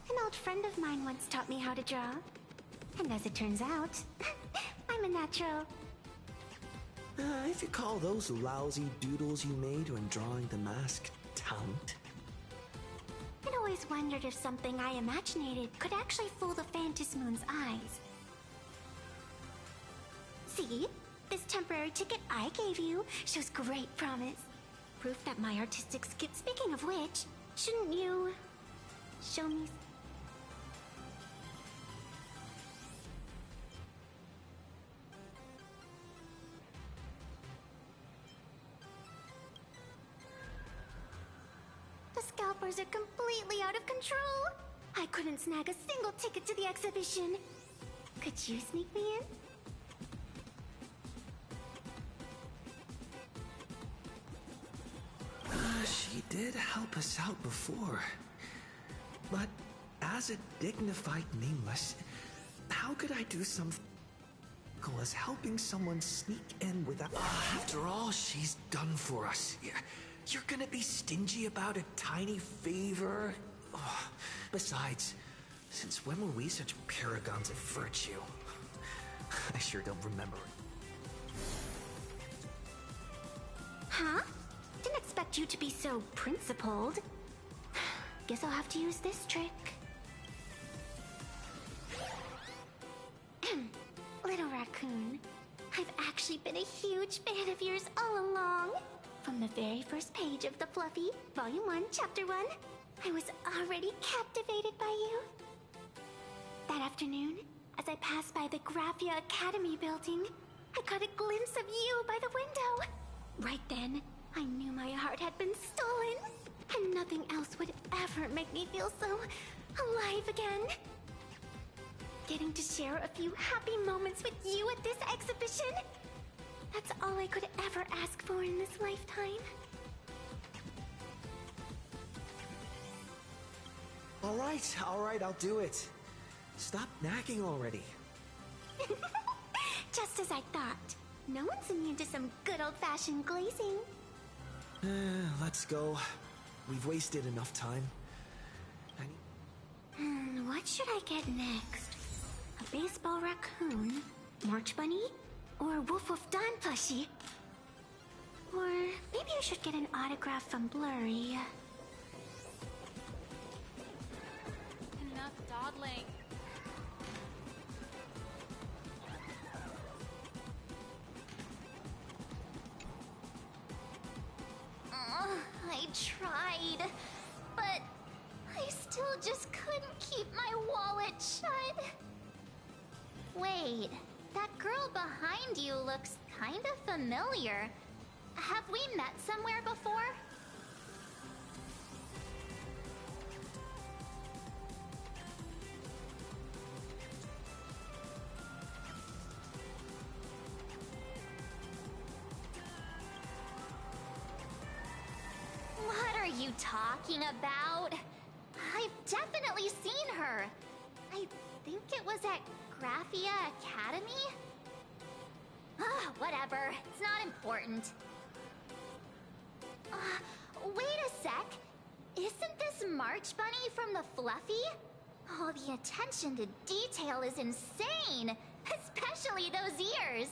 I: An old friend of mine once taught me how to draw. And as it turns out, I'm a natural.
C: If you call those lousy doodles you made when drawing the mask talent.
I: I'd always wondered if something I imaginated could actually fool the Phantasmoon's eyes. See? This temporary ticket I gave you shows great promise. Proof that my artistic skill. Speaking of which, shouldn't you show me? The scalpers are completely out of control. I couldn't snag a single ticket to the exhibition. Could you sneak me in?
C: She did help us out before. But as a dignified nameless, how could I do something as helping someone sneak in without... After all she's done for us, you're gonna be stingy about a tiny favor? Besides, since when were we such paragons of virtue? I sure don't remember it.
I: Huh? Didn't expect you to be so principled. Guess I'll have to use this trick. Little raccoon, I've actually been a huge fan of yours all along. From the very first page of the Fluffy, Volume 1, Chapter 1, I was already captivated by you. That afternoon, as I passed by the Graphia Academy building, I caught a glimpse of you by the window. Right then, I knew my heart had been stolen, and nothing else would ever make me feel so alive again. Getting to share a few happy moments with you at this exhibition, that's all I could ever ask for in this lifetime.
C: All right, I'll do it. Stop nagging already.
I: Just as I thought. No one's immune to some good old-fashioned glazing.
C: Let's go. We've wasted enough time.
I: What should I get next? A baseball raccoon? March Bunny? Or Wolf of Dawn plushie? Or maybe I should get an autograph from Blurry.
A: Enough dawdling.
I: I tried, but I still just couldn't keep my wallet shut. Wait, that girl behind you looks kinda familiar. Have we met somewhere before? What are you talking about? I've definitely seen her. I think it was at Graphia Academy? Ah, whatever. It's not important. Wait a sec. Isn't this March Bunny from the Fluffy? Oh, the attention to detail is insane. Especially those ears.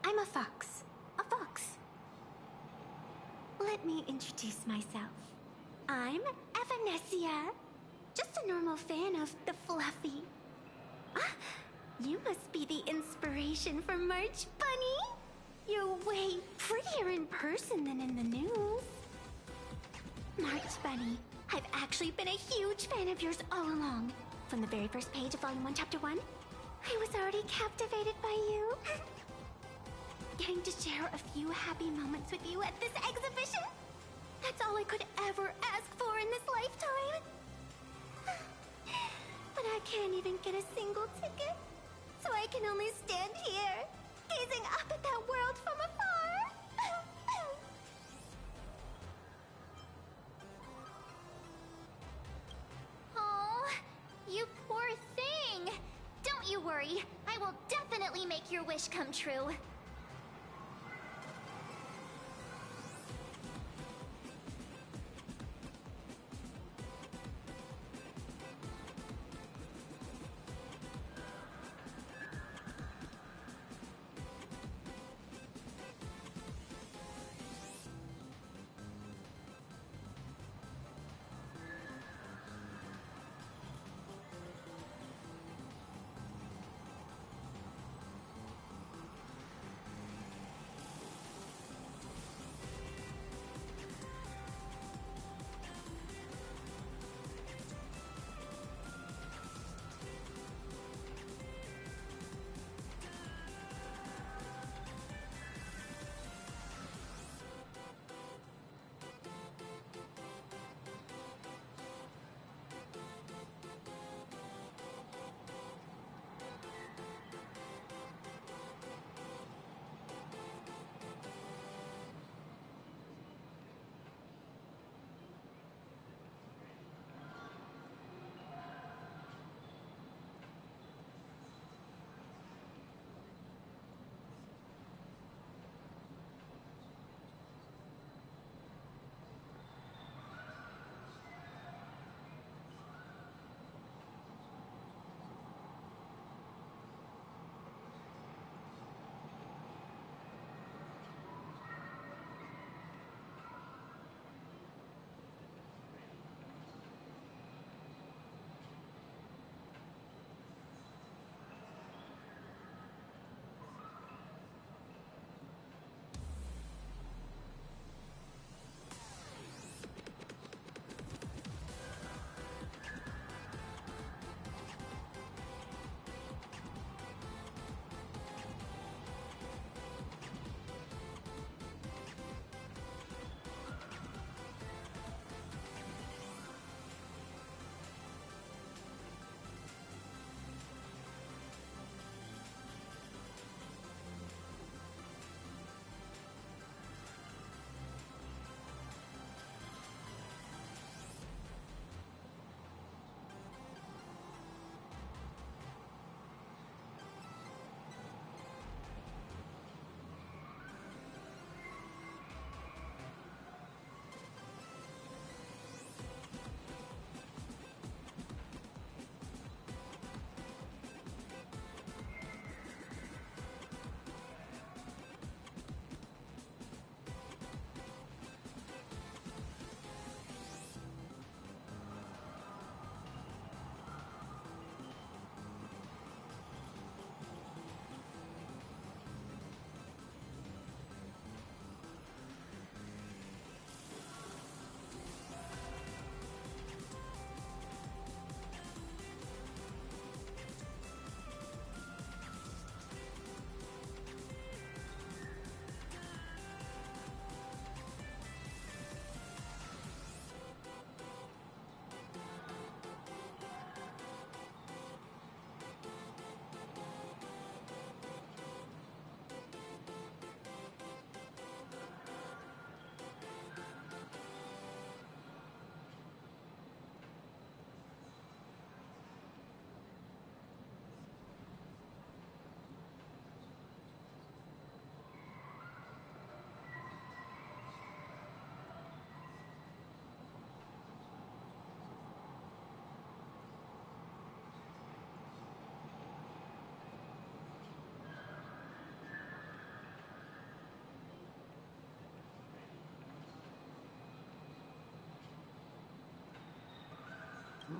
B: I'm a fox. A fox. Let me introduce myself. I'm Evanesia. Just a normal fan of the Fluffy. Ah, you must be the inspiration for March Bunny. You're way prettier in person than in the news. March Bunny, I've actually been a huge fan of yours all along. From the very first page of Volume 1, Chapter 1, I was already captivated by you. Getting to share a few happy moments with you at this exhibition, that's all I could ever ask for in this lifetime. But I can't even get a single ticket, so I can only stand here, gazing up at that world from afar.
I: Oh, you poor thing. Don't you worry. I will definitely make your wish come true.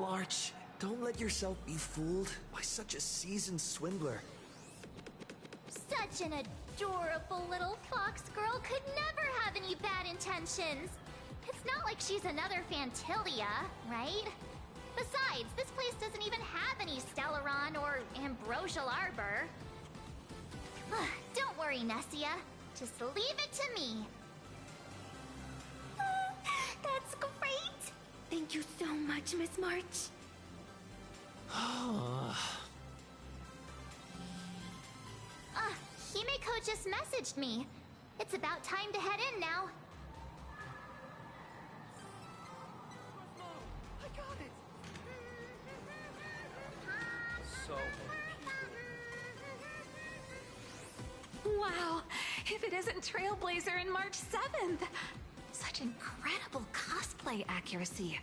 C: March, don't let yourself be fooled by such a seasoned swindler.
I: Such an adorable little fox girl could never have any bad intentions. It's not like she's another Fantilia, right? Besides, this place doesn't even have any Stellaron or Ambrosial Arbor. Don't worry, Nessia. Just leave it to me. That's great! Thank you so much, Miss March. Himeko just messaged me. It's about time to head in now.
J: I got it! So
A: Wow! If it isn't Trailblazer and March 7th! Such incredible cosplay accuracy.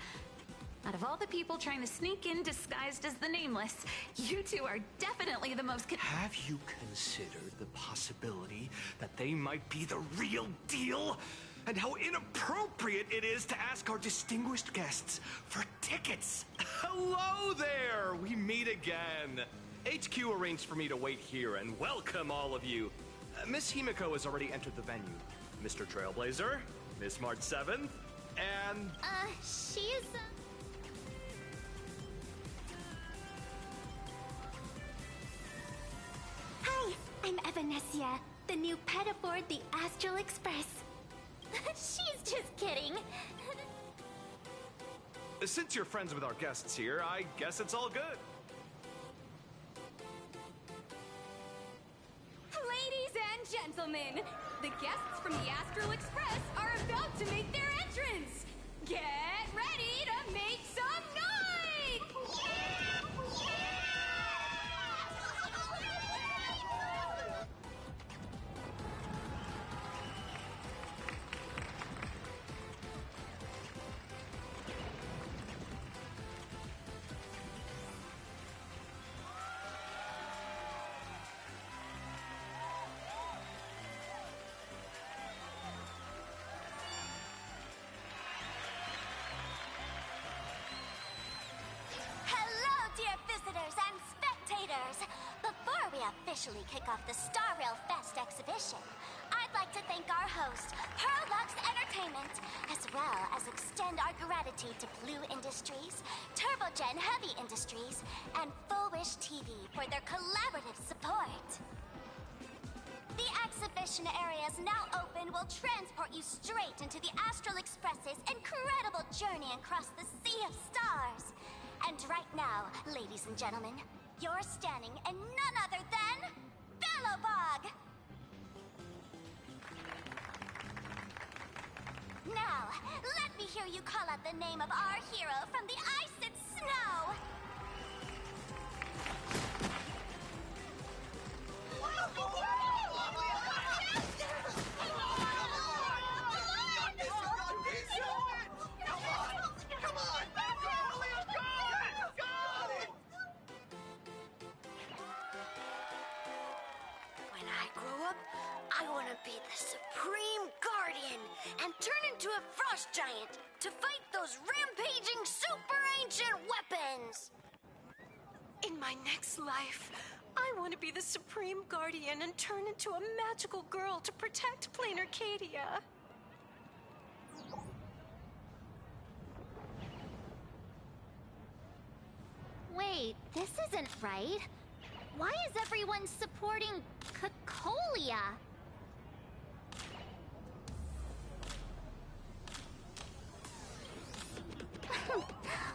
A: Out of all the people trying to sneak in disguised as the Nameless, you two are definitely the most
O: Have you considered the possibility that they might be the real deal? And how inappropriate it is to ask our distinguished guests for tickets! Hello there! We meet again! HQ arranged for me to wait here and welcome all of you. Miss Himeko has already entered the venue. Mr. Trailblazer, Miss March 7th, and...
I: she's... Hi, I'm Evanessia, the new pet aboard the Astral Express. She's just kidding.
O: Since you're friends with our guests here, I guess it's all good.
B: Ladies and gentlemen, the guests from the Astral Express are about to make their entrance. Get ready to make some noise!
I: Officially kick off the Star Rail Fest exhibition, I'd like to thank our host, Pearlux Entertainment, as well as extend our gratitude to Blue Industries, Turbogen Heavy Industries, and Full Wish TV for their collaborative support. The exhibition area is now open will transport you straight into the Astral Express's incredible journey across the Sea of Stars. And right now, ladies and gentlemen, you're standing in none other than Bellowbog! Now, let me hear you call out the name of our hero from the ice and snow!
B: I want to be the Supreme Guardian and turn into a frost giant to fight those rampaging super ancient weapons! In my next life, I want to be the Supreme Guardian and turn into a magical girl to protect Plain Arcadia.
I: Wait, this isn't right. Why is everyone supporting Cacolia?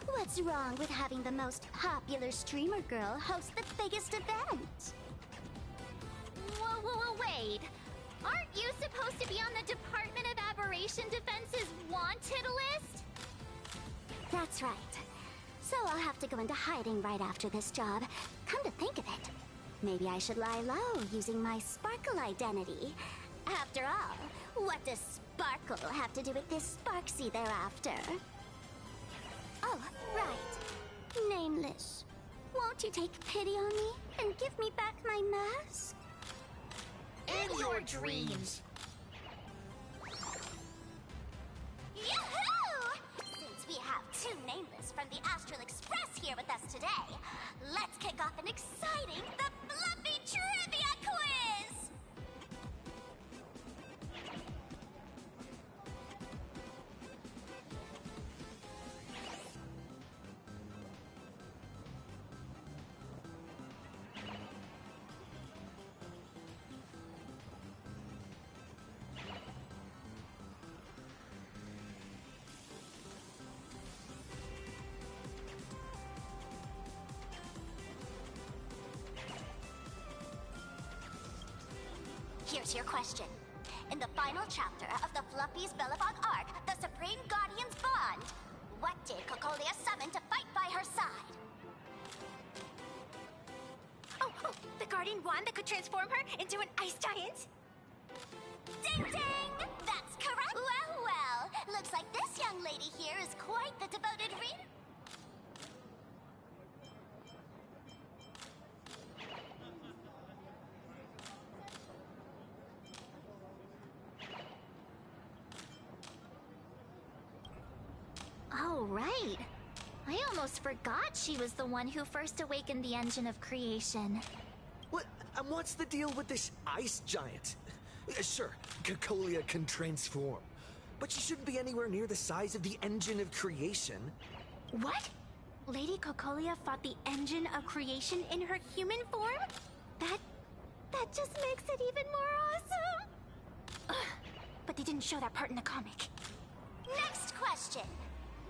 I: What's wrong with having the most popular streamer girl host the biggest event? Whoa, wait. Aren't you supposed to be on the Department of Aberration Defense's wanted list? That's right. So I'll have to go into hiding right after this job. Come to think of it, maybe I should lie low using my Sparkle identity. After all, what does Sparkle have to do with this Sparksy thereafter? Oh, right. Nameless. Won't you take pity on me and give me back my mask?
C: In your dreams.
I: Yahoo! Since we have two Nameless from the Astral Express
B: and exciting, the Fluffy Trivia Quiz! Here's your question. In the final chapter of the Fluffy's Bellabog arc, the Supreme Guardians bond, what did Cocolia summon to fight by her side? Oh, the Guardian wand that could transform her into an ice giant? Ding ding! That's correct! Well, looks like this young lady here is quite the devoted reader. Oh, right. I almost forgot she was the one who first awakened the engine of creation.
C: What? And what's the deal with this ice giant? Sure, Cocolia can transform, but she shouldn't be anywhere near the size of the engine of creation.
B: What? Lady Cocolia fought the engine of creation in her human form? That just makes it even more awesome! Ugh, but they didn't show that part in the comic. Next question.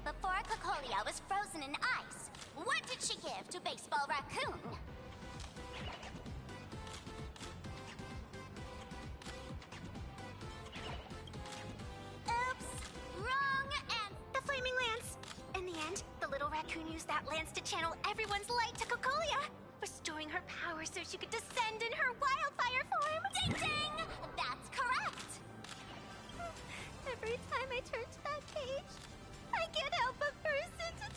B: Before Cocolia was frozen in ice, what did she give to Baseball Raccoon? Oops! Wrong and the Flaming Lance! In the end, the little raccoon used that lance to channel everyone's light to Cocolia, restoring her power so she could descend in her wildfire form! Ding ding! That's correct! Every time I turn to that page, I can't help but burst into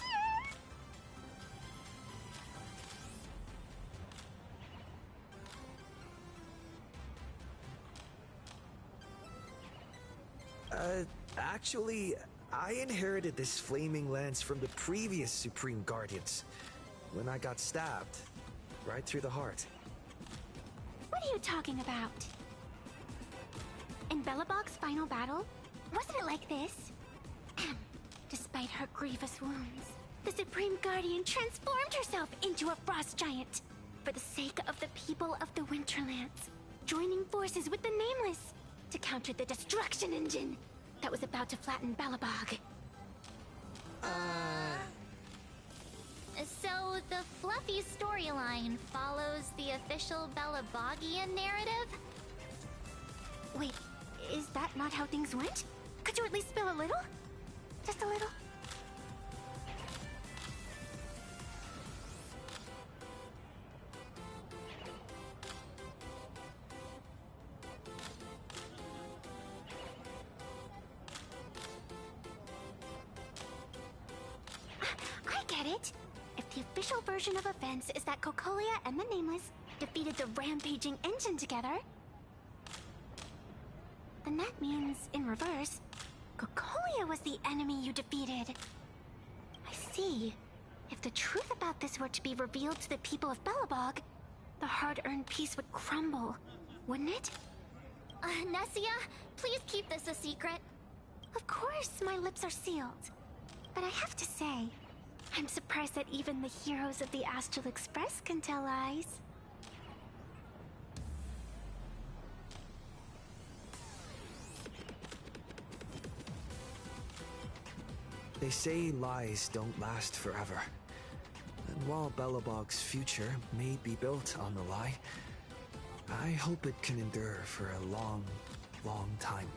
C: tears! Actually, I inherited this flaming lance from the previous Supreme Guardians, when I got stabbed, right through the heart.
B: What are you talking about? In Bellabog's final battle, wasn't it like this? Despite her grievous wounds, the Supreme Guardian transformed herself into a frost giant for the sake of the people of the Winterlands, joining forces with the Nameless to counter the destruction engine that was about to flatten Bellabog. So the Fluffy storyline follows the official Bellabogian narrative? Wait, is that not how things went? Could you at least spill a little? Just a little? I get it. If the official version of events is that Cocolia and the Nameless defeated the rampaging engine together, then that means, in reverse, Cocolia was the enemy you defeated. I see. If the truth about this were to be revealed to the people of Bellabog, the hard-earned peace would crumble, wouldn't it? Nessia, please keep this a secret. Of course, my lips are sealed. But I have to say, I'm surprised that even the heroes of the Astral Express can tell lies.
C: They say lies don't last forever. And while Bellabog's future may be built on the lie, I hope it can endure for a long, long time.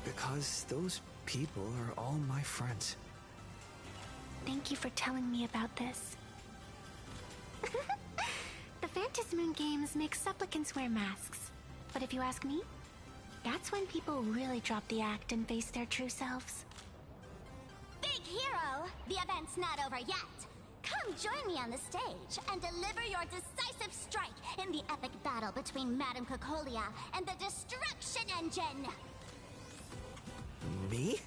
C: Because those people are all my friends.
B: Thank you for telling me about this. The Phantasmoon games make supplicants wear masks. But if you ask me, that's when people really drop the act and face their true selves. Big hero! The event's not over yet! Come join me on the stage and deliver your decisive strike in the epic battle between Madame Cocolia and the Destruction Engine!
C: Me?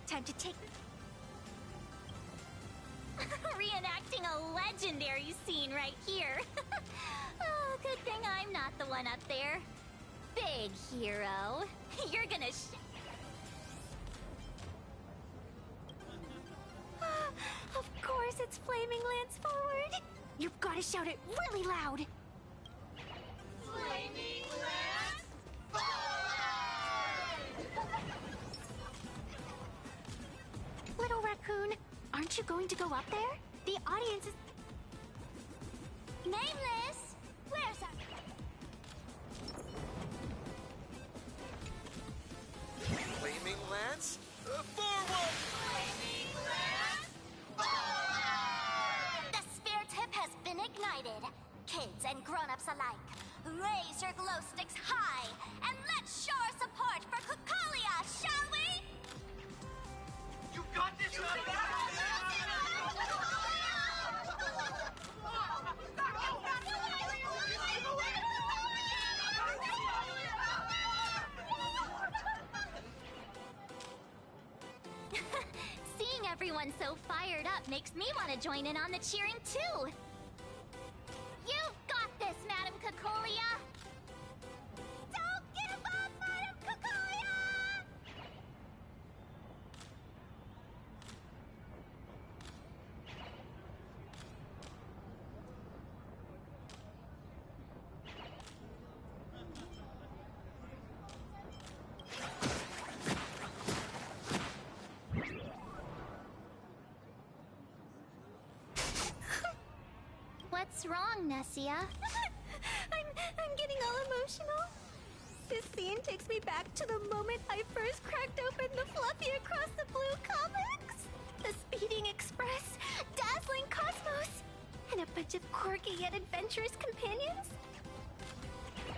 B: Time to take... Reenacting a legendary scene right here. Oh, good thing I'm not the one up there. Big hero. You're gonna Of course it's Flaming Lance forward. You've gotta shout it really loud. Flaming Lance forward! Little raccoon, aren't you going to go up there? The audience is... Nameless! Where's our...
C: Flaming Lance? Forward!
B: Flaming Lance forward! The spare tip has been ignited. Kids and grown-ups alike, raise your glow sticks high and let's show our support for Kukalia, shall we?
L: You got this,
B: Seeing everyone so fired up makes me want to join in on the cheering too. You've got this, Madam Kukolia! Don't give up, Madam Kukolia! What's wrong, Nessia? I'm getting all emotional. This scene takes me back to the moment I first cracked open the Fluffy Across the Blue comics. The Speeding Express, Dazzling Cosmos, and a bunch of quirky yet adventurous companions.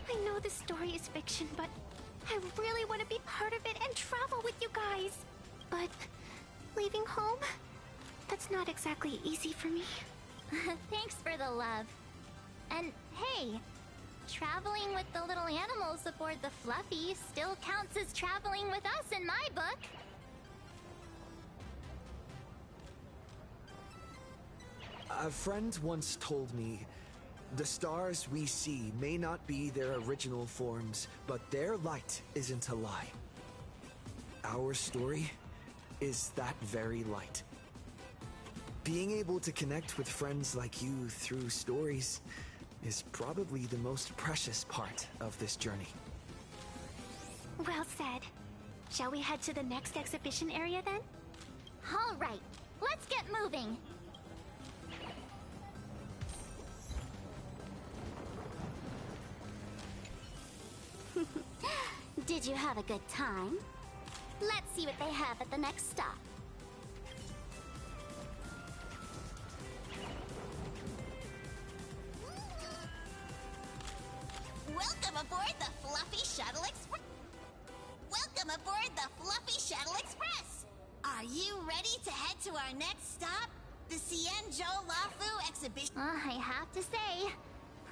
B: I know the story is fiction, but I really want to be part of it and travel with you guys. But leaving home, that's not exactly easy for me. Thanks for the love. And hey, traveling with the little animals aboard the Fluffy still counts as traveling with us in my book.
D: A friend once told me, the stars we see may not be their original forms, but their light isn't a lie. Our story is that very light. Being able to connect with friends like you through stories is probably the most precious part of this journey.
B: Well said. Shall we head to the next exhibition area then? All right, let's get moving. Did you have a good time? Let's see what they have at the next stop. Welcome aboard the Fluffy Shuttle Express. Welcome aboard the Fluffy Shuttle Express. Are you ready to head to our next stop? The Xianzhou Lafu exhibition. I have to say,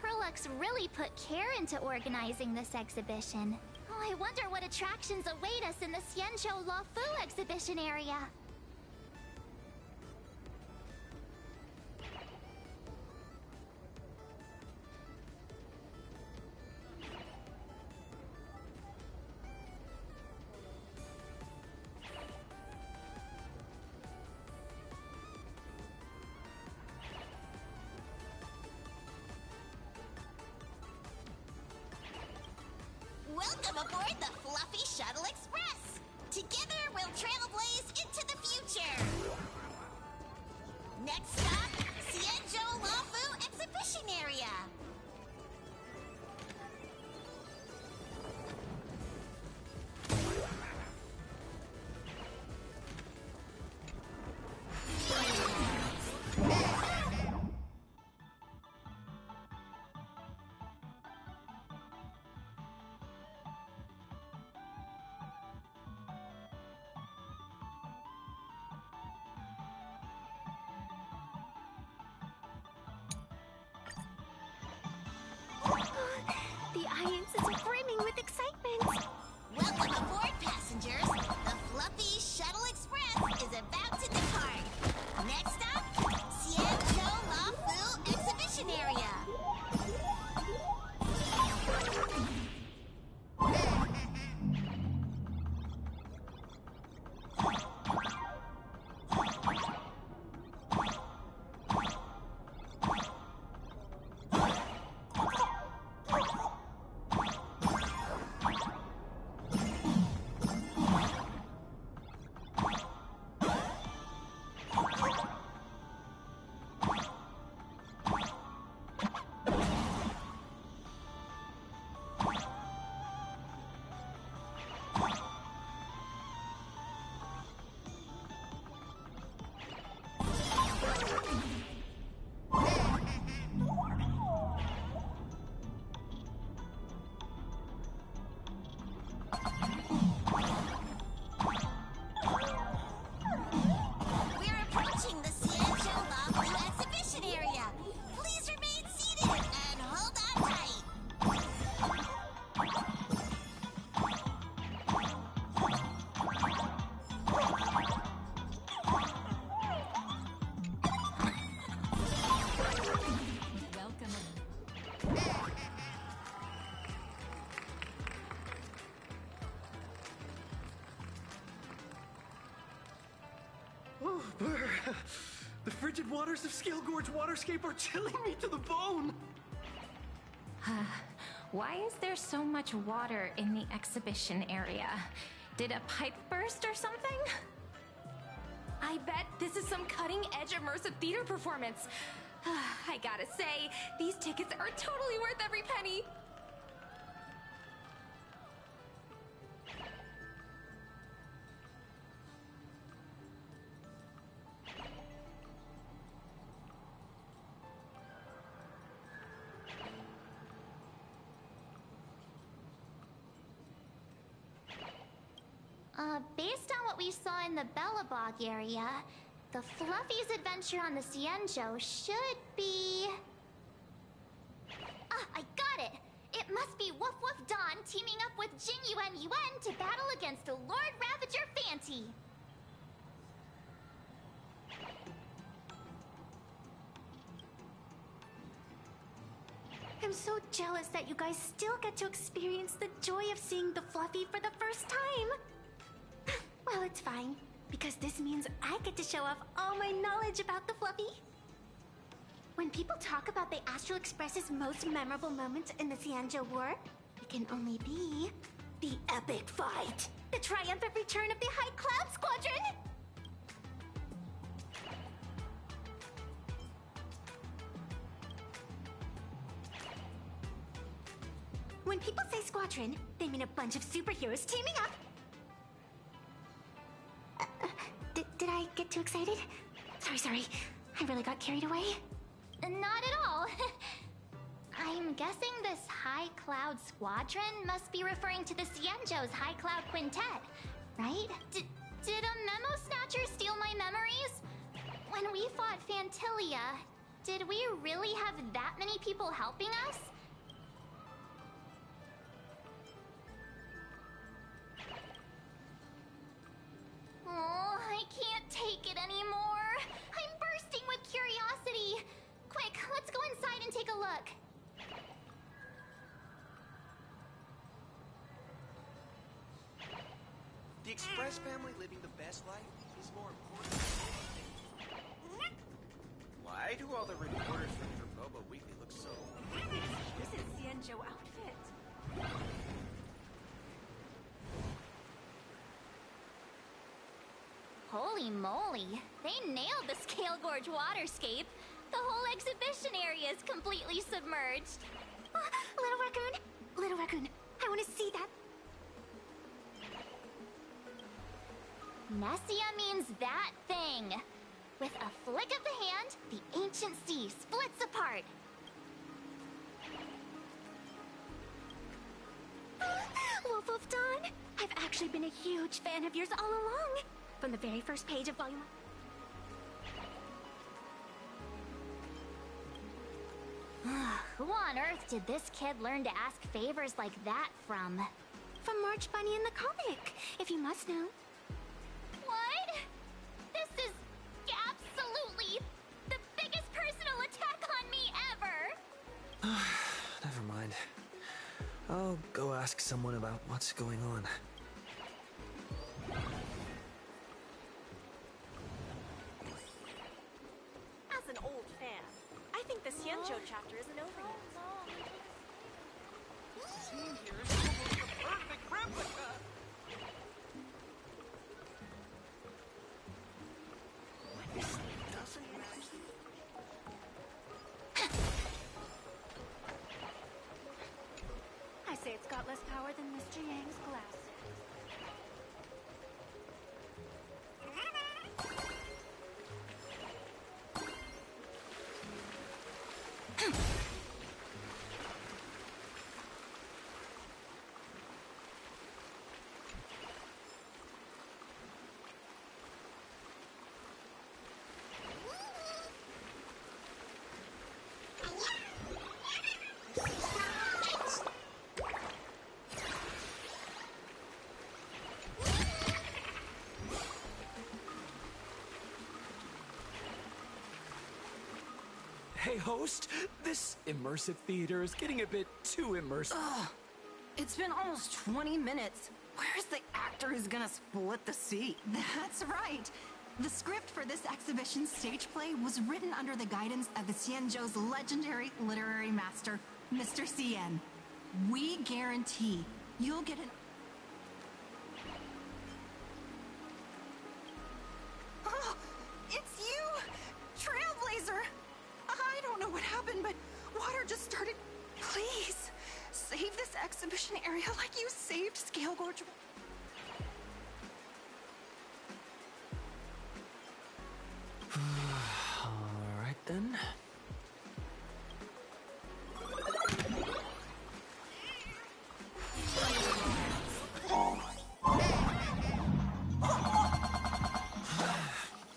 B: Perlux really put care into organizing this exhibition. Oh, I wonder what attractions await us in the Xianzhou Lafu exhibition area. Welcome aboard the Fluffy Shuttle Express! Together we'll trailblaze into the future! Next stop, Xianzhou Lafu Exhibition Area!
O: Oh, brr. The frigid waters of Scale Gorge Waterscape are chilling me to the bone.
P: Why is there so much water in the exhibition area? Did a pipe burst or something?
B: I bet this is some cutting-edge immersive theater performance. I gotta say, these tickets are totally worth every penny.
I: Based on what we saw in the Bellabog area, the Fluffy's adventure on the Cienjo should be... Ah, I got it! It must be Woof Woof Dawn teaming up with Jing Yuan Yuan to battle against the Lord Ravager Fanti. I'm so jealous that you guys still get to experience the joy of seeing the Fluffy for the first time. Well, it's fine, because this means I get to show off all my knowledge about the Fluffy. When people talk about the Astral Express's most memorable moments in the Cienjo War, it can only be the epic fight, the triumphant return of the High Cloud Squadron! When people say squadron, they mean a bunch of superheroes teaming up. Did I get too excited? Sorry. I really got carried away. Not at all. I'm guessing this High Cloud Squadron must be referring to the Cienjo's High Cloud Quintet, right? Did a Memo Snatcher steal my memories? When we fought Fantilia, did we really have that many people helping us? Oh, I can't take it anymore. I'm bursting with curiosity. Quick, let's go inside and take a look.
O: The Express family living the best life is more important than anything. Why do all the reporters from Boba Weekly look so...
B: This is Cienjo outfit.
I: Holy moly, they nailed the Scale Gorge waterscape. The whole exhibition area is completely submerged. Little Raccoon, I want to see that. Nessia means that thing. With a flick of the hand, the ancient sea splits apart. Wolf of Dawn, I've actually been a huge fan of yours all along. From the very first page of Volume 1. Who on earth did this kid learn to ask favors like that from? From March Bunny in the comic, if you must know. What? This is absolutely the biggest personal attack on me ever!
D: Never mind. I'll go ask someone about what's going on.
B: As an old fan, I think the Cienjo chapter isn't over yet.
O: This scene here is almost a perfect replica! This doesn't match the...
B: I say it's got less power than Mr. Yang's glasses.
D: Hey, host, this immersive theater is getting a bit too immersive.
Q: Ugh. It's been almost 20 minutes. Where's the actor who's gonna split the seat? That's right.
R: The script for this exhibition stage play was written under the guidance of the Xianzhou's legendary literary master, Mr. Xian. We guarantee you'll get an... Oh, it's you! Trailblazer! I don't know what happened, but water just started... Please, save this exhibition area like you saved Scale Gorge.
D: Alright then.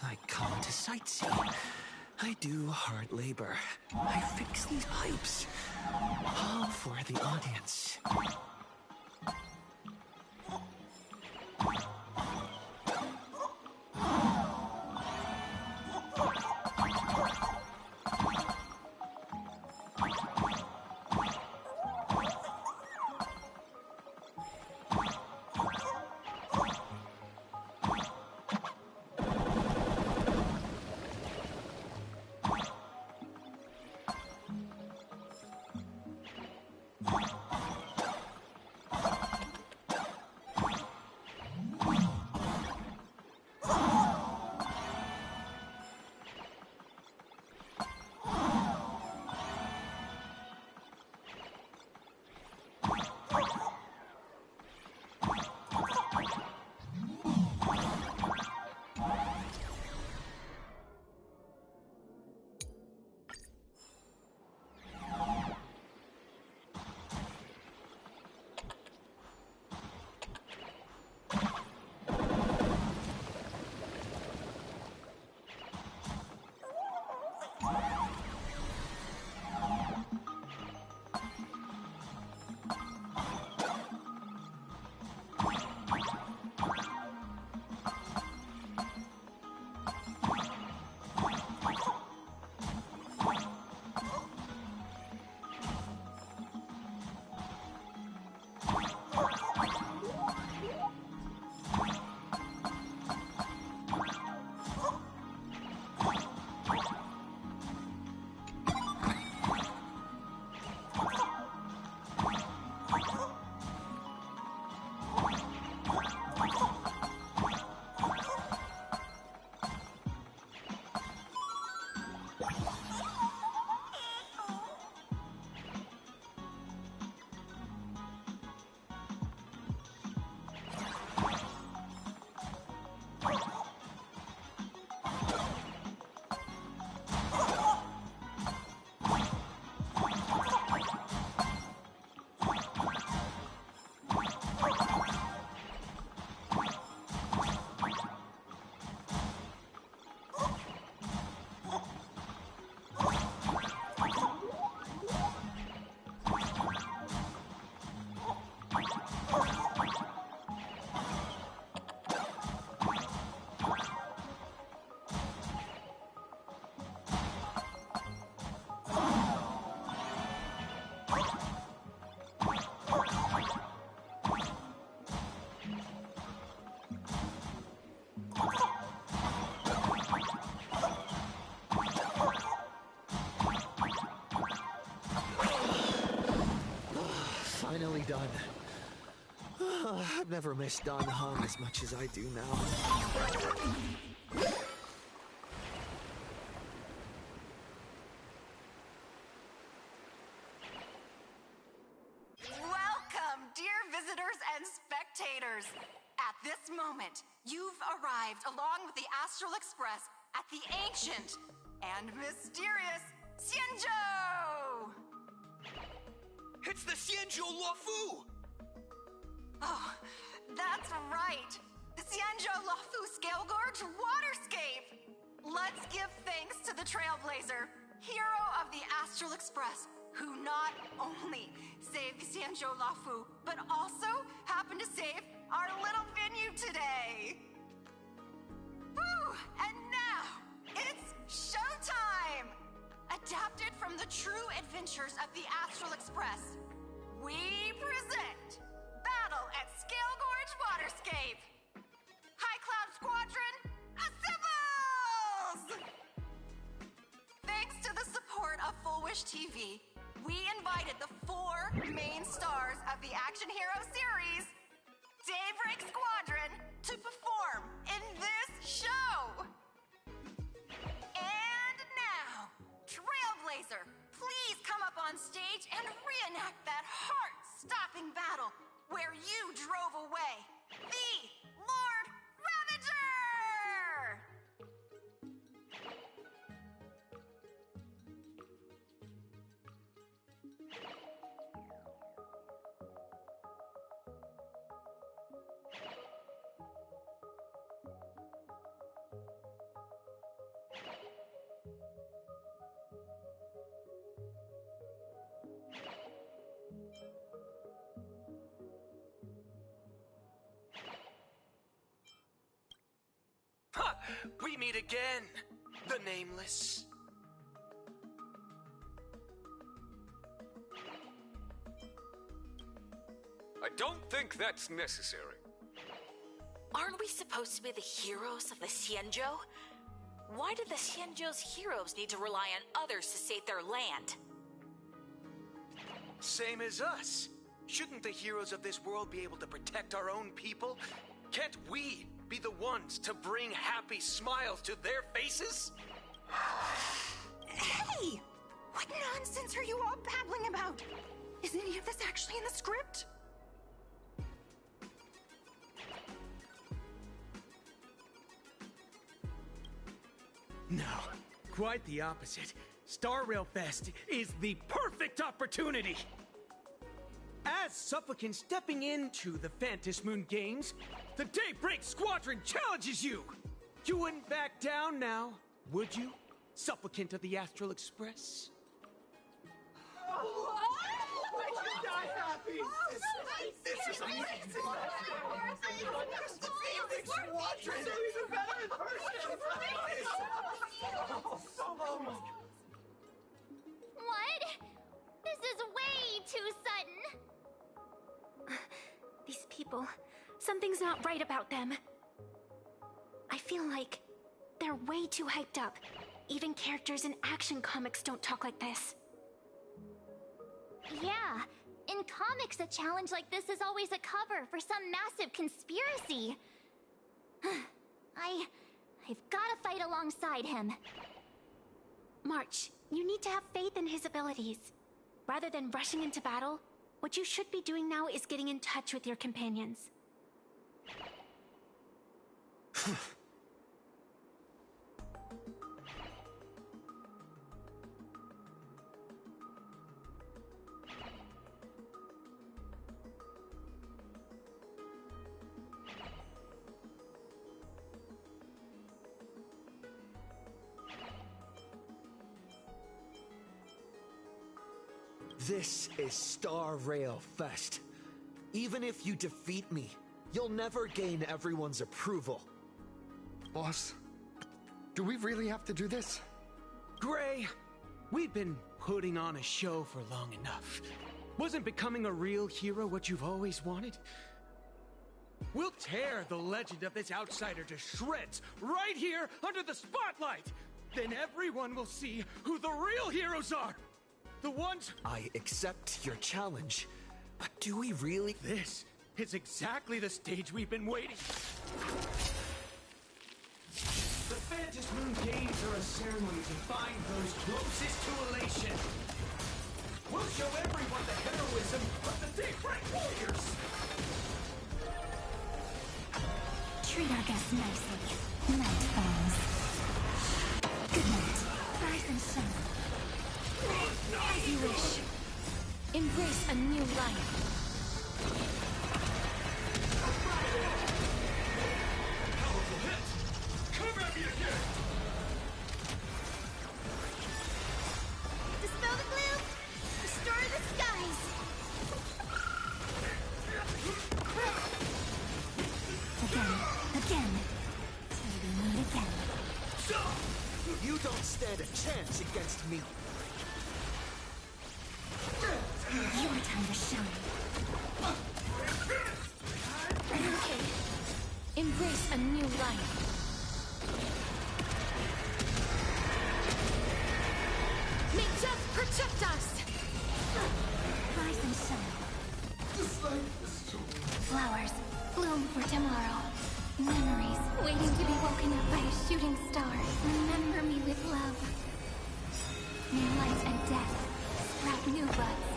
D: I come to sightsee. I do hard labor. I fix these pipes. All for the audience. Finally done. I've never missed Dan Heng as much as I do now.
R: Welcome, dear visitors and spectators. At this moment, you've arrived along with the Astral Express at the ancient and mysterious Xianzhou!
O: It's the Xianzhou Luofu!
R: Oh, that's right. The Xianzhou Luofu Scale Gorge Waterscape! Let's give thanks to the Trailblazer, hero of the Astral Express, who not only saved the Xianzhou Luofu, but also happened to save our little venue today. Whew, and now, it's showtime! Adapted from the true adventures of the Astral Express, we present Battle at Scale Gorge Waterscape! High Cloud Squadron, assemble! Wish TV, we invited the 4 main stars of the action hero series, Daybreak Squadron, to perform in this show. And now, Trailblazer, please come up on stage and reenact that heart-stopping battle where you drove away the Lord Ravager!
D: Ha! We meet again, the Nameless.
S: I don't think that's necessary.
T: Aren't we supposed to be the heroes of the Xianzhou? Why do the Xianzhou's heroes need to rely on others to save their land?
D: Same as us. Shouldn't the heroes of this world be able to protect our own people? Can't we be the ones to bring happy smiles to their faces?
R: Hey! What nonsense are you all babbling about? Is any of this actually in the script?
O: No, quite the opposite. Star Rail Fest is the perfect opportunity! As Supplicant stepping into the Phantom Moon Games, the Daybreak Squadron challenges you! You wouldn't back down now, would you, Supplicant of the Astral Express?
L: This is amazing! Squadron! Even better in person!
I: What? This is way too sudden. These people, something's not right about them. I feel like they're way too hyped up. Even characters in action comics don't talk like this. Yeah, in comics, a challenge like this is always a cover for some massive conspiracy. I've gotta fight alongside him. March, you need to have faith in his abilities. Rather than rushing into battle, what you should be doing now is getting in touch with your companions.
C: This is Star Rail Fest. Even if you defeat me, you'll never gain everyone's approval.
U: Boss, do we really have to do this?
O: Gray, we've been putting on a show for long enough. Wasn't becoming a real hero what you've always wanted? We'll tear the legend of this outsider to shreds right here under the spotlight! Then everyone will see who the real heroes are! The ones...
C: I accept your challenge, but do we really...
O: This is exactly the stage we've been waiting. The Phantom Moon Games are a ceremony to find those closest to elation. We'll show everyone the heroism of the Daybreak Warriors!
I: Treat our guests nicely. Night falls. Good night. Rise and shine. As you wish. Embrace a new life.
L: Powerful hit! Come at me again!
I: Dispel the gloom! Restore the skies! Again. Till we meet again.
C: You don't stand a chance against me.
I: Your time to shine. Okay. Embrace a new life.
R: May death protect
B: Flowers bloom for tomorrow. Memories waiting to be woken up by a shooting star. Remember me with love. May light and death sprout new buds.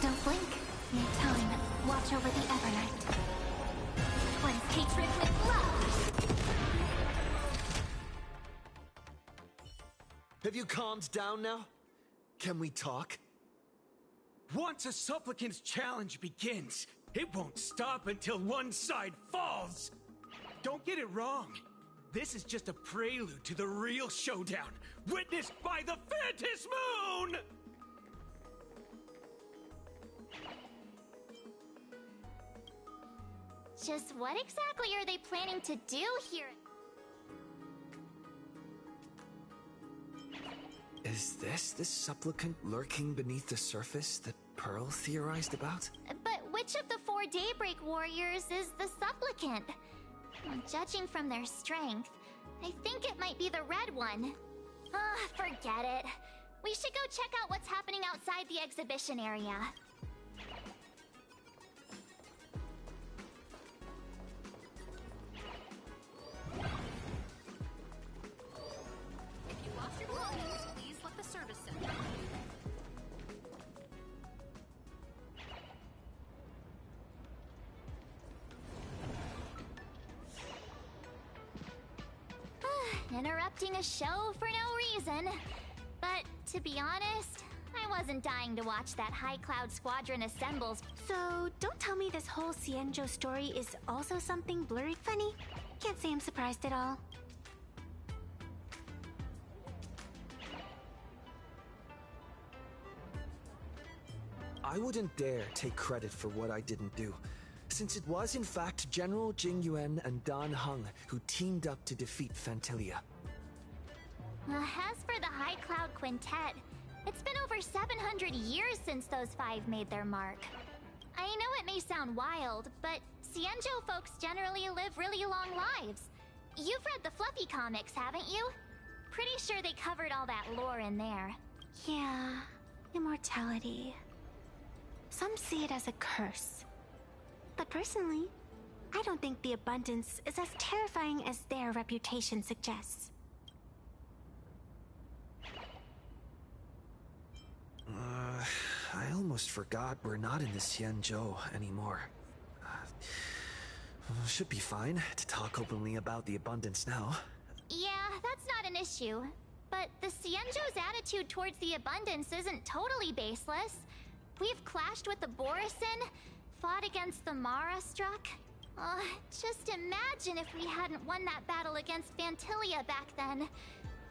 B: Don't blink. May time watch over the Evernight. Cleanse hatred with love.
D: Have you calmed down now? Can we talk?
O: Once a supplicant's challenge begins, it won't stop until one side falls. Don't get it wrong. This is just a prelude to the real showdown, witnessed by the Phantom Moon!
I: Just what exactly are they planning to do here?
D: Is this the supplicant lurking beneath the surface that Pearl theorized about?
I: But which of the 4 Daybreak Warriors is the supplicant? Well, judging from their strength, I think it might be the red one. Forget it. We should go check out what's happening outside the exhibition area.
A: If you lost your belongings, please let the service center know.
I: Interrupting a show for no reason. But to be honest, I wasn't dying to watch that High Cloud Squadron assembles.
B: So, don't tell me this whole Cienjo story is also something blurry funny? Can't say I'm surprised at all.
D: I wouldn't dare take credit for what I didn't do, since it was in fact General Jing Yuan and Dan Heng who teamed up to defeat Phantilia.
I: As for the High Cloud Quintet, it's been over 700 years since those 5 made their mark. I know it may sound wild, but Cienjo folks generally live really long lives. You've read the Fluffy comics, haven't you? Pretty sure they covered all that lore in there.
B: Yeah, immortality. Some see it as a curse. But personally, I don't think the abundance is as terrifying as their reputation suggests.
D: I almost forgot we're not in the Xianzhou anymore. Should be fine to talk openly about the abundance now.
I: Yeah, that's not an issue. But the Xianzhou's attitude towards the abundance isn't totally baseless. We've clashed with the Borisin, fought against the Mara Struck. Just imagine if we hadn't won that battle against Phantilia back then.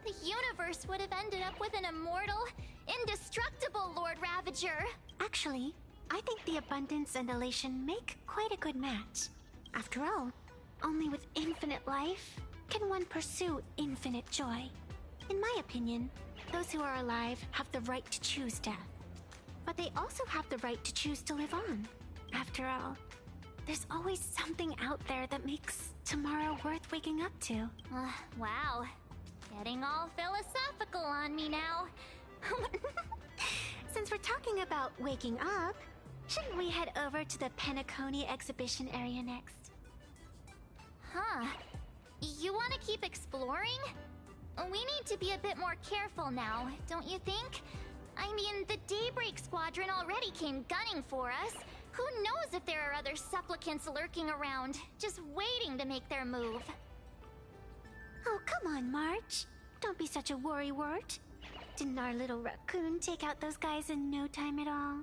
I: The universe would have ended up with an immortal, indestructible Lord Ravager.
B: Actually, I think the abundance and elation make quite a good match. After all, only with infinite life can one pursue infinite joy. In my opinion, those who are alive have the right to choose death. But they also have the right to choose to live on. After all, there's always something out there that makes tomorrow worth waking up to.
I: Wow. Getting all philosophical on me now.
B: Since we're talking about waking up, shouldn't we head over to the Penacony exhibition area next?
I: Huh. You want to keep exploring? We need to be a bit more careful now, don't you think? I mean, the Daybreak Squadron already came gunning for us. Who knows if there are other supplicants lurking around, just waiting to make their move.
B: Oh, come on, March. Don't be such a worrywart. Didn't our little raccoon take out those guys in no time at all?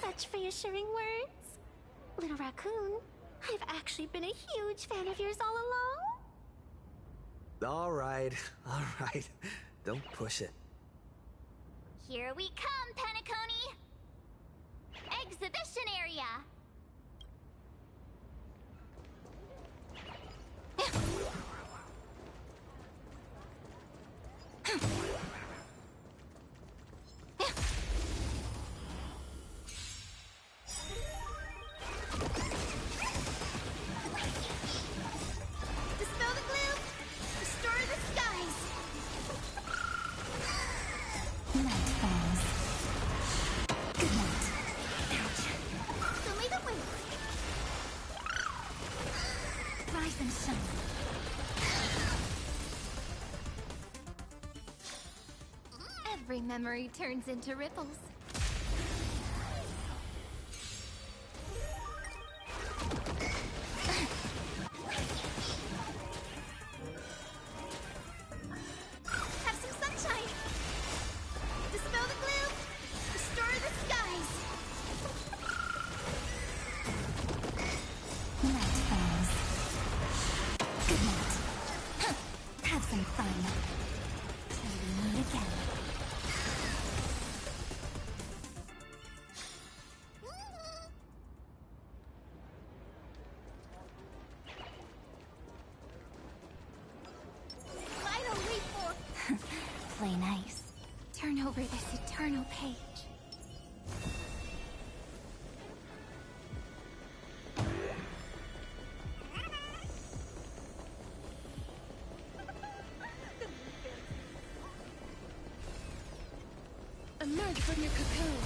B: Such reassuring words. Little raccoon, I've actually been a huge fan of yours all along.
D: All right. Don't push it.
I: Here we come, Penacony! Exhibition area!
B: Dispel the gloom! Restore the skies! Awesome. Every memory turns into ripples. Have some sunshine. Dispel the gloom. Restore the skies. Night falls. Good night. Huh. Have some fun. Till we meet again. Final leap for... Play nice. Turn over this eternal page. Emerge from your cocoon.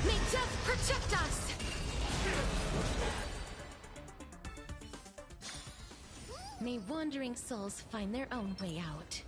B: May death protect us! May wandering souls find their own way out.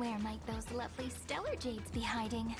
I: Where might those lovely stellar jades be hiding?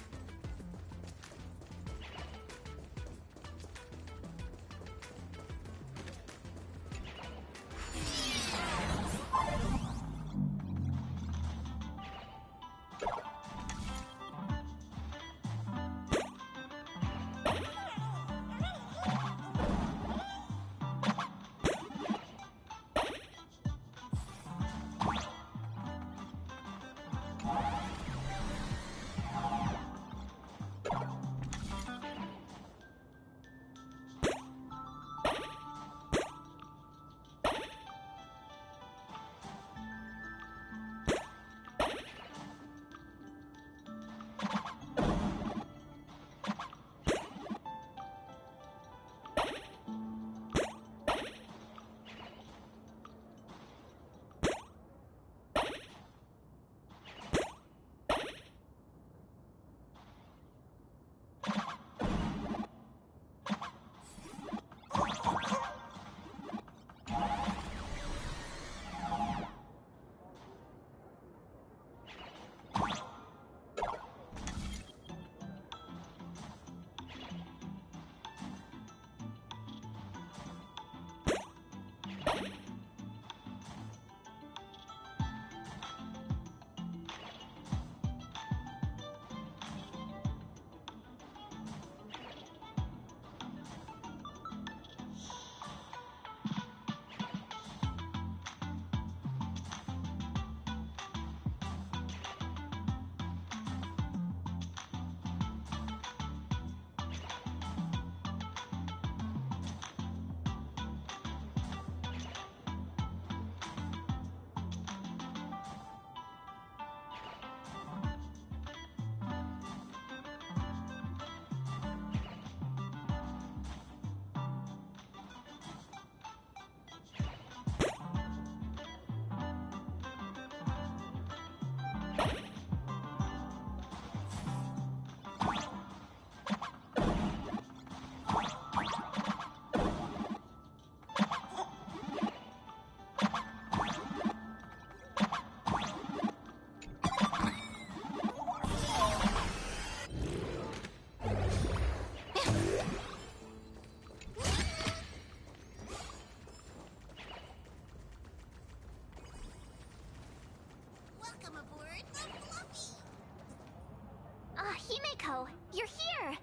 I: Himeko, you're here!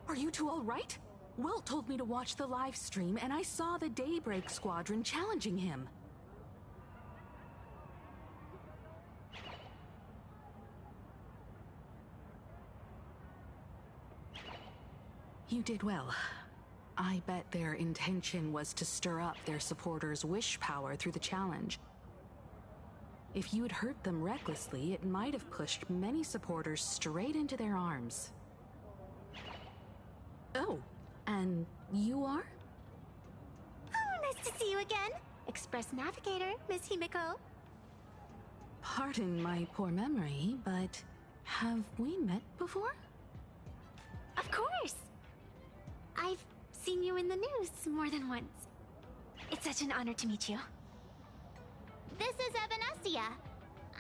E: Are you two all right? Wilt told me to watch the live stream, and I saw the Daybreak Squadron challenging him. You did well. I bet their intention was to stir up their supporters' wish power through the challenge. If you had hurt them recklessly, it might have pushed many supporters straight into their arms. Oh, and you are?
I: Oh, nice to see you again. Express Navigator, Miss Himeko.
E: Pardon my poor memory, but have we met before?
I: Of course. I've seen you in the news more than once. It's such an honor to meet you. This is Evanescia.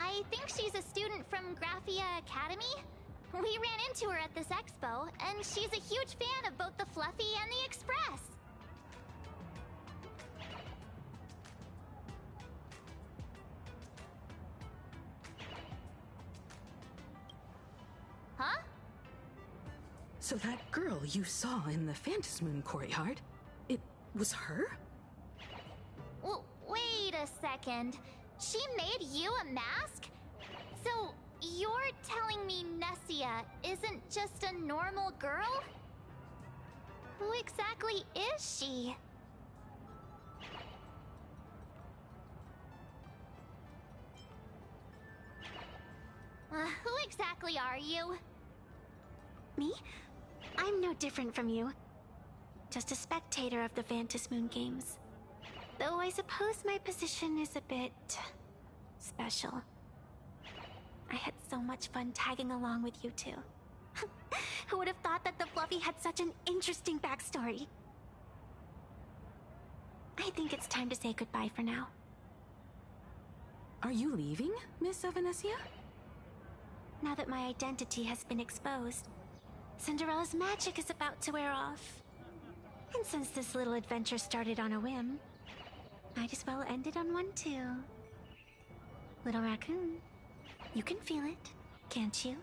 I: I think she's a student from Graphia Academy. We ran into her at this expo, and she's a huge fan of both the Fluffy and the Express. Huh?
E: So that girl you saw in the Phantasmoon courtyard, it was her?
I: Well, wait a second. She made you a mask? So, you're telling me Nessia isn't just a normal girl? Who exactly is she? Who exactly are you? Me? I'm no different from you. Just a spectator of the Phantasmoon games. Though I suppose my position is a bit special. I had so much fun tagging along with you two. Who would have thought that the Fluffy had such an interesting backstory? I think it's time to say goodbye for now.
E: Are you leaving, Miss Evanesia?
I: Now that my identity has been exposed, Cinderella's magic is about to wear off. And since this little adventure started on a whim, might as well end it on one too. Little raccoon, you can feel it, can't you?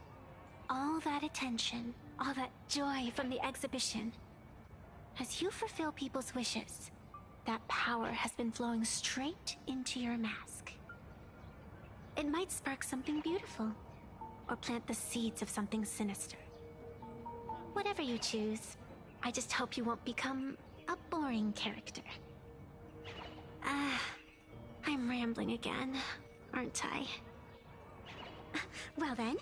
I: All that attention, all that joy from the exhibition. As you fulfill people's wishes, that power has been flowing straight into your mask. It might spark something beautiful, or plant the seeds of something sinister. Whatever you choose, I just hope you won't become a boring character. I'm rambling again, aren't I? Well then,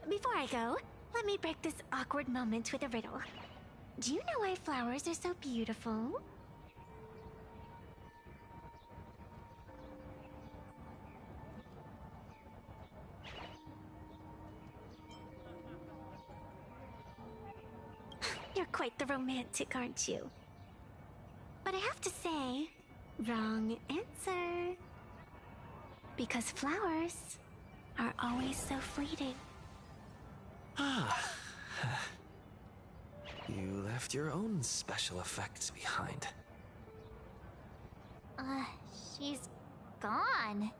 I: before I go, let me break this awkward moment with a riddle. Do you know why flowers are so beautiful? You're quite the romantic, aren't you? But I have to say, wrong answer. Because flowers are always so fleeting.
D: Ah. You left your own special effects behind.
I: She's gone.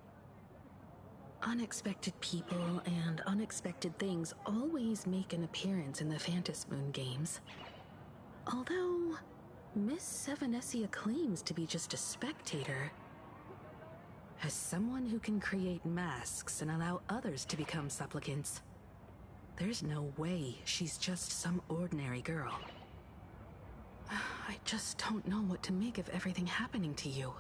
E: Unexpected people and unexpected things always make an appearance in the Phantasmoon games. Although, Miss Evanesia claims to be just a spectator. As someone who can create masks and allow others to become supplicants, there's no way she's just some ordinary girl. I just don't know what to make of everything happening to you.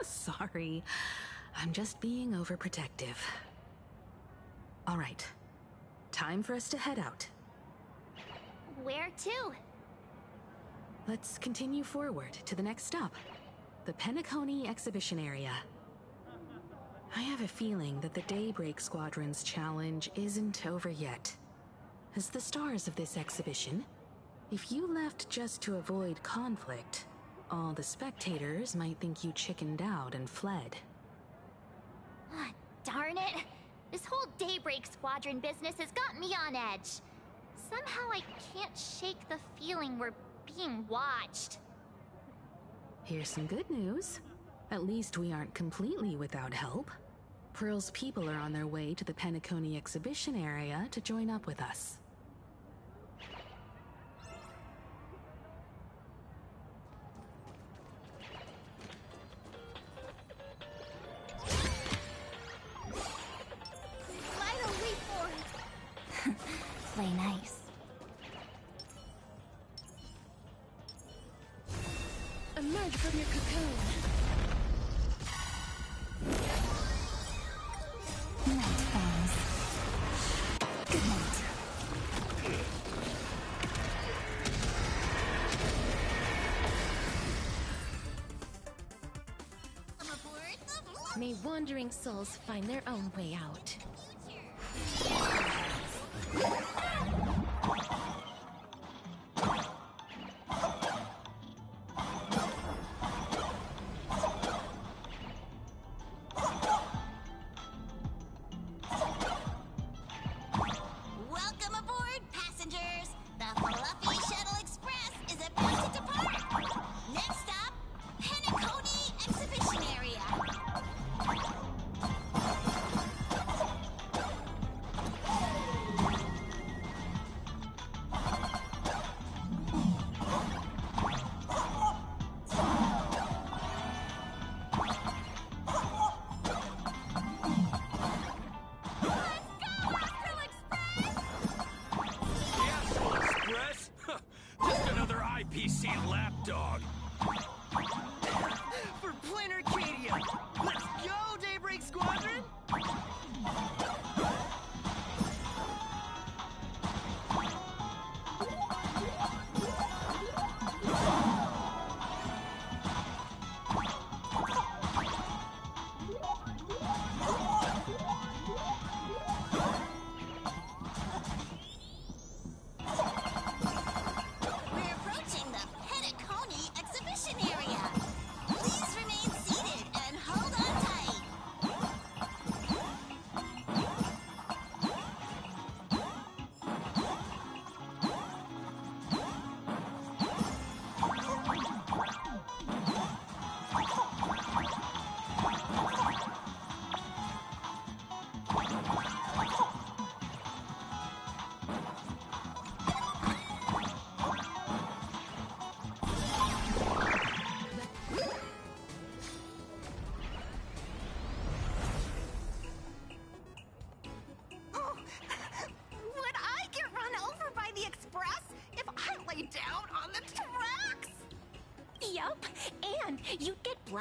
E: Sorry, I'm just being overprotective. All right, time for us to head out.
I: Where to?
E: Let's continue forward to the next stop, the Penacony exhibition area. I have a feeling that the Daybreak Squadron's challenge isn't over yet. As the stars of this exhibition, if you left just to avoid conflict, all the spectators might think you chickened out and fled.
I: Darn it! This whole Daybreak Squadron business has got me on edge. Somehow I can't shake the feeling we're being watched.
E: Here's some good news. At least we aren't completely without help. Pearl's people are on their way to the Penacony exhibition area to join up with us.
I: Play nice.
B: Emerge from your cocoon.
I: Night friends. Good night.
B: May wandering souls find their own way out. Welcome aboard, passengers! The Fluffy Shuttle Express is about to depart! Next stop, Penacony Exhibition Area!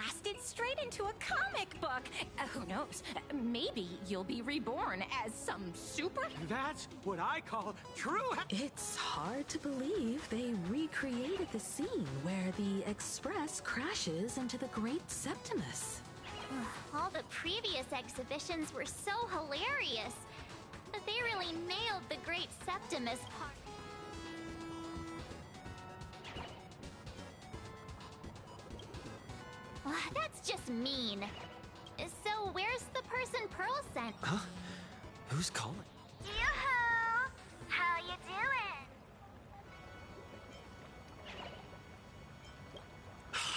P: blasted straight into a comic book. Who knows? Maybe you'll be reborn as some super...
O: That's what I call true...
E: It's hard to believe they recreated the scene where the Express crashes into the Great Septimus.
I: All the previous exhibitions were so hilarious, but they really nailed the Great Septimus part. That's just mean. So where's the person Pearl sent?
D: Huh? Who's calling?
I: Yoo-hoo! How you doing?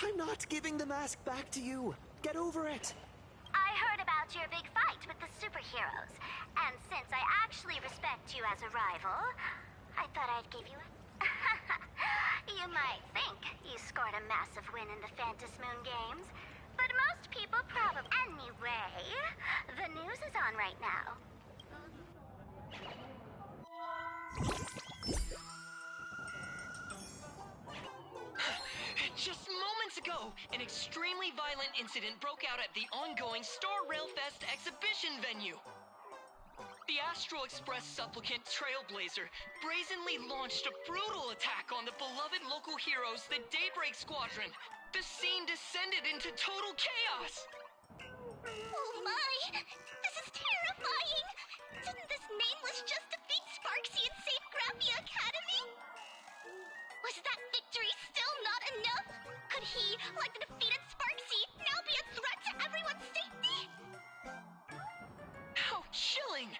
D: I'm not giving the mask back to you. Get over it.
I: I heard about your big fight with the superheroes, and since I actually respect you as a rival, I thought I'd give you a... You might think you scored a massive win in the Phantom Moon Games, but most people probably... Anyway, the news is on right now.
G: Just moments ago, an extremely violent incident broke out at the ongoing Star Rail Fest exhibition venue. The Astral Express supplicant Trailblazer brazenly launched a brutal attack on the beloved local heroes, the Daybreak Squadron. The scene descended into total chaos!
I: Oh my! This is terrifying! Didn't this nameless just defeat Sparksy and save Graphia Academy? Was that victory still not enough? Could he, like the defeated Sparksy, now be a threat to everyone's safety?
G: How chilling!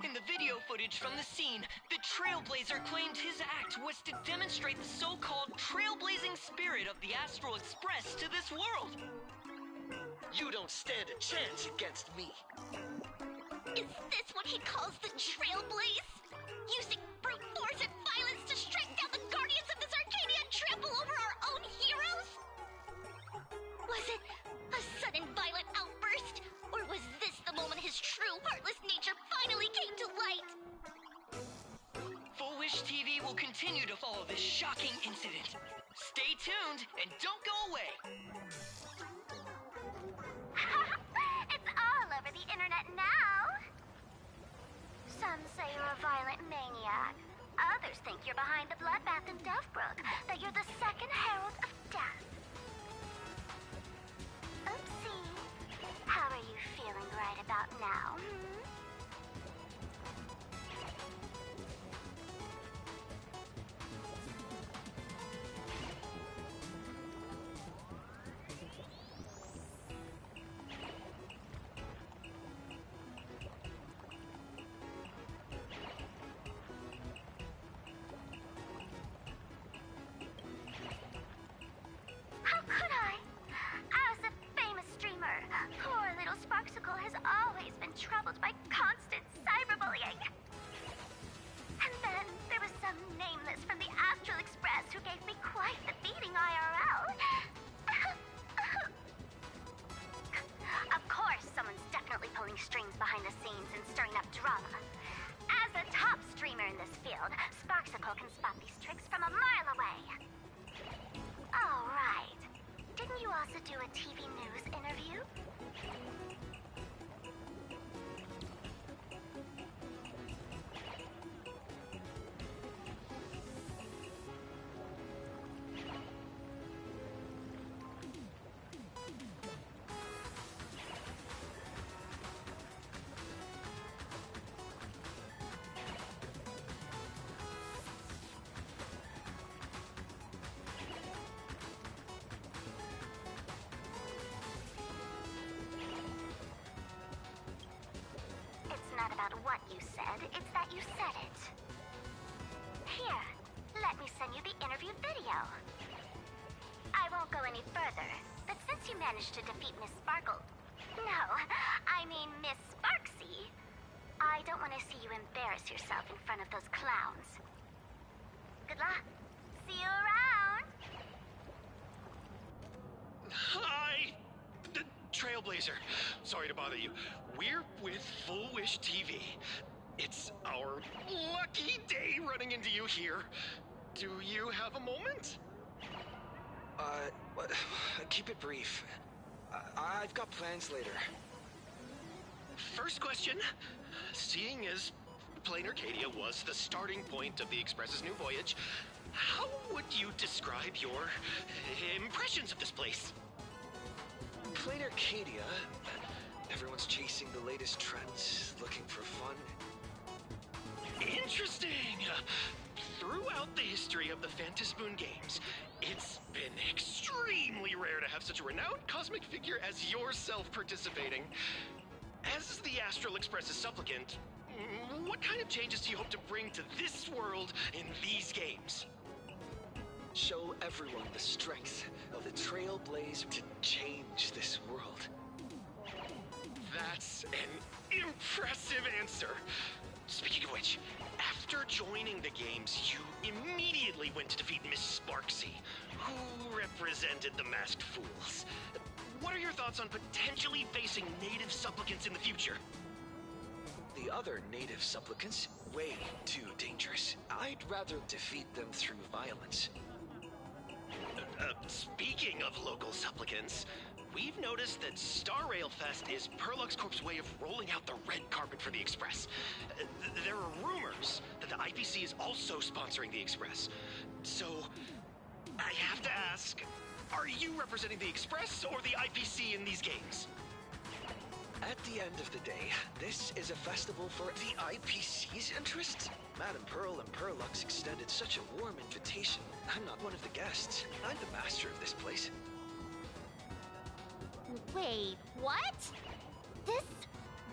G: In the video footage from the scene, the Trailblazer claimed his act was to demonstrate the so-called trailblazing spirit of the Astral Express to this world.
C: You don't stand a chance against me.
I: Is this what he calls the Trailblaze? Using brute force and violence to strike down the guardians of this Arcadia and trample over our own heroes? Was it a sudden violent outburst? Or was this the moment his true, heartless nature finally came to light?
G: Full Wish TV will continue to follow this shocking incident. Stay tuned and don't go away.
I: It's all over the internet now. Some say you're a violent maniac. Others think you're behind the bloodbath in Deathbrook, that you're the second herald of death. Oopsie. How are you feeling right about now, How could I? As a famous streamer, poor little Sparksicle has always been troubled by constant cyberbullying. And then there was some nameless from the Astral Express who gave me quite the beating IRL. Of course, someone's definitely pulling strings behind the scenes and stirring up drama. As a top streamer in this field, Sparksicle can spot these tricks from a mile away. All right. Didn't you also do a TV news interview? It's not about what you said, it's that you said it. Here, let me send you the interview video. I won't go any further, but since you managed to defeat Miss Sparkle... No, I mean Miss Sparksy, I don't want to see you embarrass yourself in front of those clowns. Good luck. See you around.
O: Hi! Trailblazer. Sorry to bother you. We're with Full Wish TV. It's our lucky day running into you here. Do you have a moment?
D: Keep it brief. I've got plans later.
O: First question. Seeing as Plain Arcadia was the starting point of the Express's new voyage, how would you describe your impressions of this place?
D: Plain Arcadia. Everyone's chasing the latest trends, looking for fun.
O: Interesting! Throughout the history of the Phantasmoon games, it's been extremely rare to have such a renowned cosmic figure as yourself participating. As the Astral Express's supplicant, what kind of changes do you hope to bring to this world in these games?
D: Show everyone the strength of the Trailblazer to change this world.
O: That's an impressive answer. Speaking of which, after joining the games, you immediately went to defeat Miss Sparksy, who represented the Masked Fools. What are your thoughts on potentially facing native supplicants in the future?
D: The other native supplicants, way too dangerous. I'd rather defeat them through violence.
O: Speaking of local supplicants, we've noticed that Star Rail Fest is Perlux Corp's way of rolling out the red carpet for the Express. There are rumors that the IPC is also sponsoring the Express. So, I have to ask, are you representing the Express or the IPC in these games?
D: At the end of the day, this is a festival for the IPC's interests. Madame Pearl and Perlux extended such a warm invitation. I'm not one of the guests. I'm the master of this place.
I: Wait, what? This...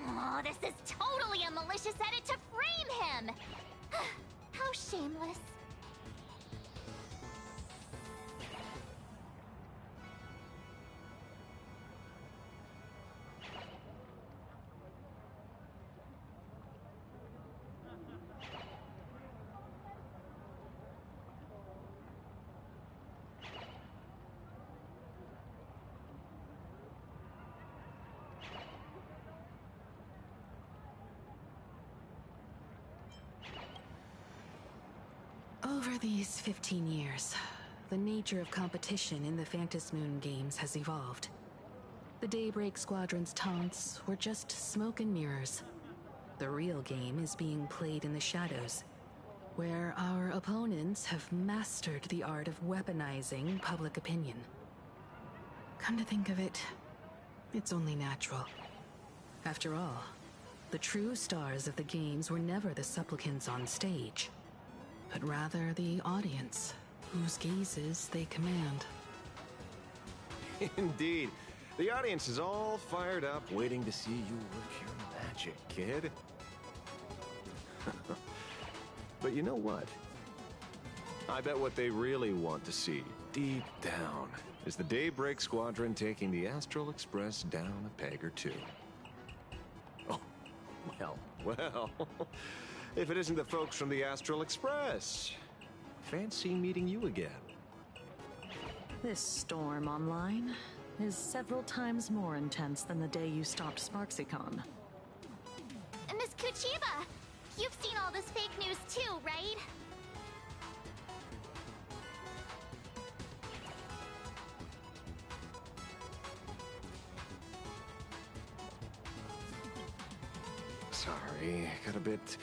I: Oh, this is totally a malicious edit to frame him! How shameless.
E: Over these 15 years, the nature of competition in the Phantasmoon games has evolved. The Daybreak Squadron's taunts were just smoke and mirrors. The real game is being played in the shadows, where our opponents have mastered the art of weaponizing public opinion. Come to think of it, it's only natural. After all, the true stars of the games were never the supplicants on stage, but rather the audience, whose gazes they command.
F: Indeed. The audience is all fired up, waiting to see you work your magic, kid. But you know what? I bet what they really want to see, deep down, is the Daybreak Squadron taking the Astral Express down a peg or two. Oh, well. If it isn't the folks from the Astral Express. Fancy meeting you again.
V: This storm online is several times more intense than the day you stopped SparksyCon.
I: Miss Kuchiba, you've seen all this fake news too, right?
F: Sorry, got a bit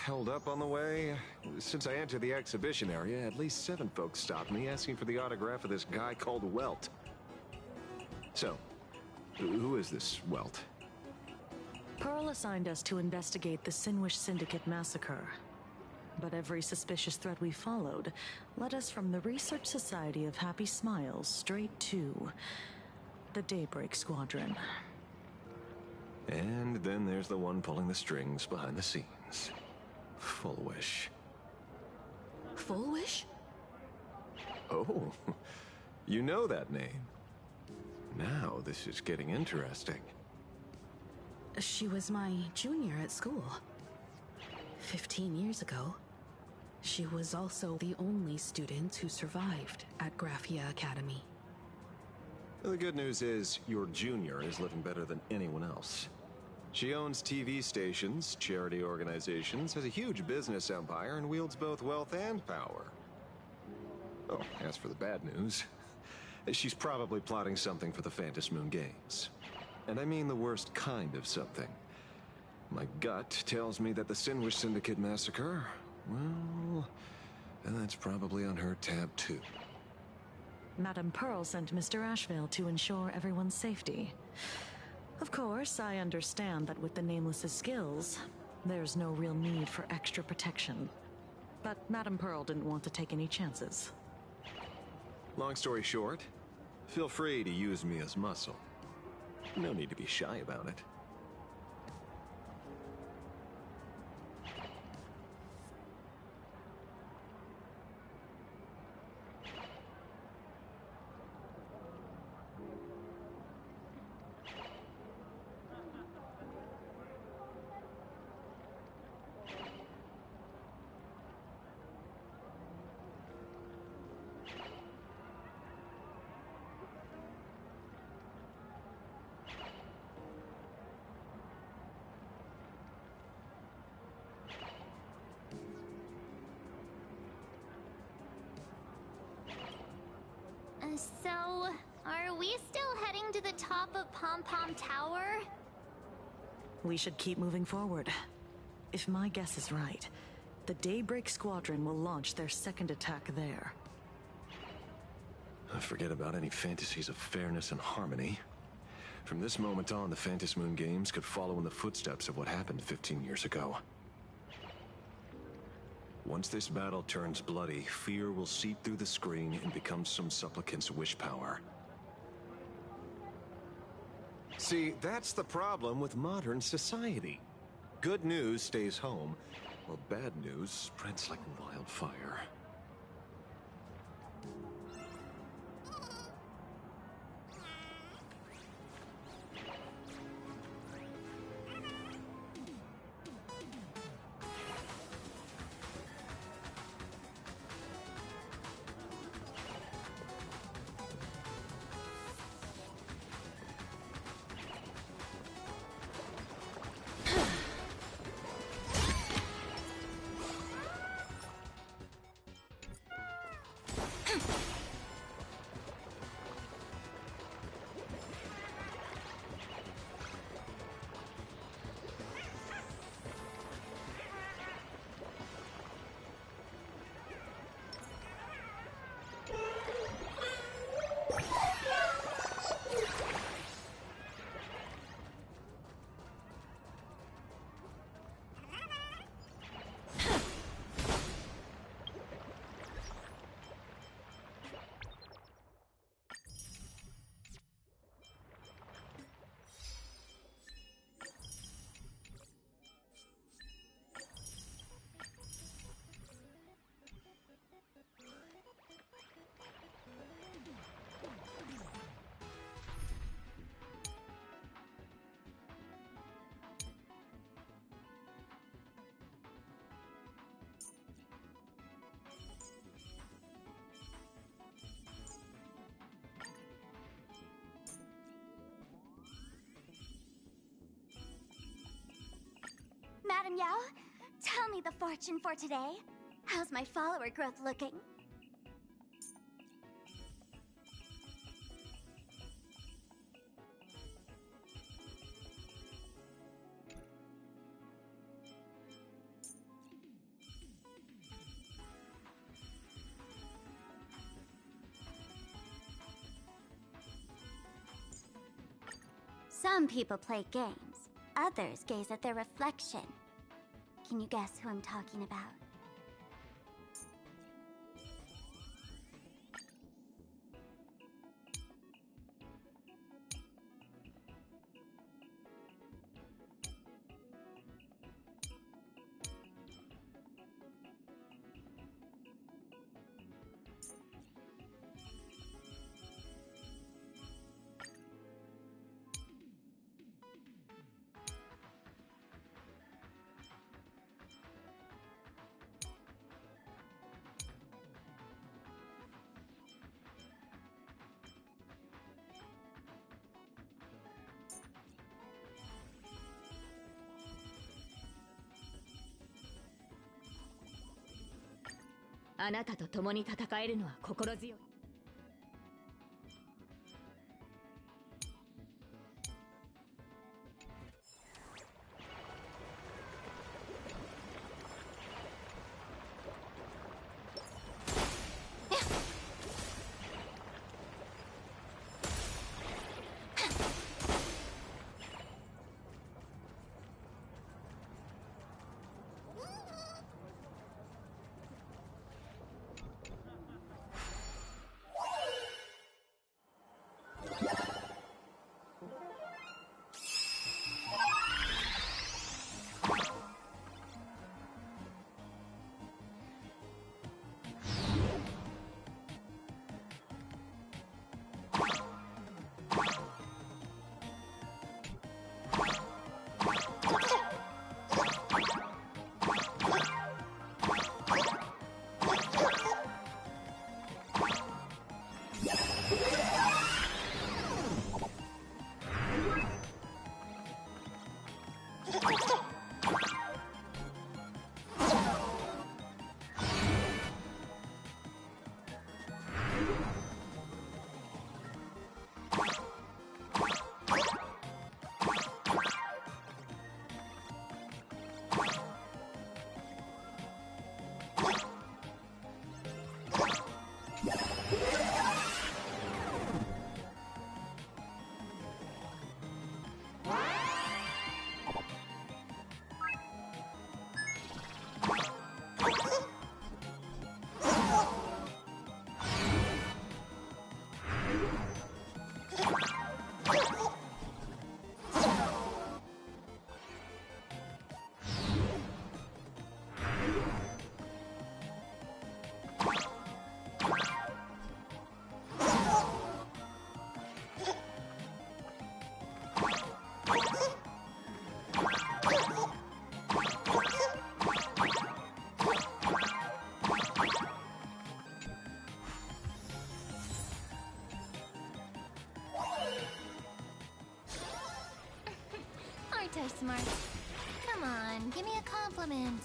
F: held up on the way. Since I entered the exhibition area, at least 7 folks stopped me asking for the autograph of this guy called Welt. So, who is this Welt?
V: Pearl assigned us to investigate the Sinwish Syndicate massacre. But every suspicious thread we followed led us from the Research Society of Happy Smiles straight to the Daybreak Squadron.
F: And then there's the one pulling the strings behind the scenes. Fullwish.
E: Fullwish?
F: Oh, you know that name. Now this is getting interesting.
E: She was my junior at school. 15 years ago, she was also the only student who survived at Graphia Academy.
F: The good news is, your junior is living better than anyone else. She owns TV stations, charity organizations, has a huge business empire, and wields both wealth and power. Oh, as for the bad news, She's probably plotting something for the Phantom Moon Games. And I mean the worst kind of something. My gut tells me that the Sinwish Syndicate massacre, well, that's probably on her tab too.
V: Madame Pearl sent Mr. Ashvale to ensure everyone's safety. Of course, I understand that with the Nameless's skills, there's no real need for extra protection. But Madame Pearl didn't want to take any chances.
F: Long story short, feel free to use me as muscle. No need to be shy about it.
I: So, are we still heading to the top of Pom Pom Tower?
V: We should keep moving forward. If my guess is right, the Daybreak Squadron will launch their second attack there.
F: Forget about any fantasies of fairness and harmony. From this moment on, the Phantom Moon Games could follow in the footsteps of what happened 15 years ago. Once this battle turns bloody, fear will seep through the screen and become some supplicant's wish power. See, that's the problem with modern society. Good news stays home, while bad news spreads like wildfire.
I: Madam Yao, tell me the fortune for today. How's my follower growth looking? Some people play games. Others gaze at their reflection. Can you guess who I'm talking about? Aren't I smart? Come on, give me a compliment.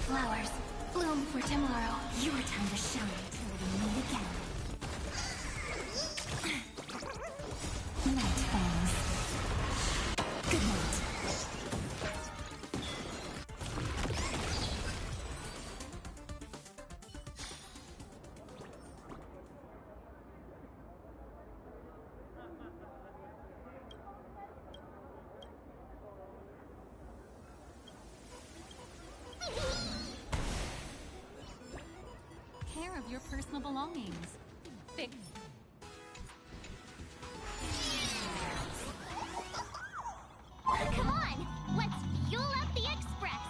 I: Flowers, bloom for tomorrow. Your time to shine till we meet again. Night fangs. Good night.
A: Care of your personal belongings. Fix.
I: Come on, let's fuel up the express.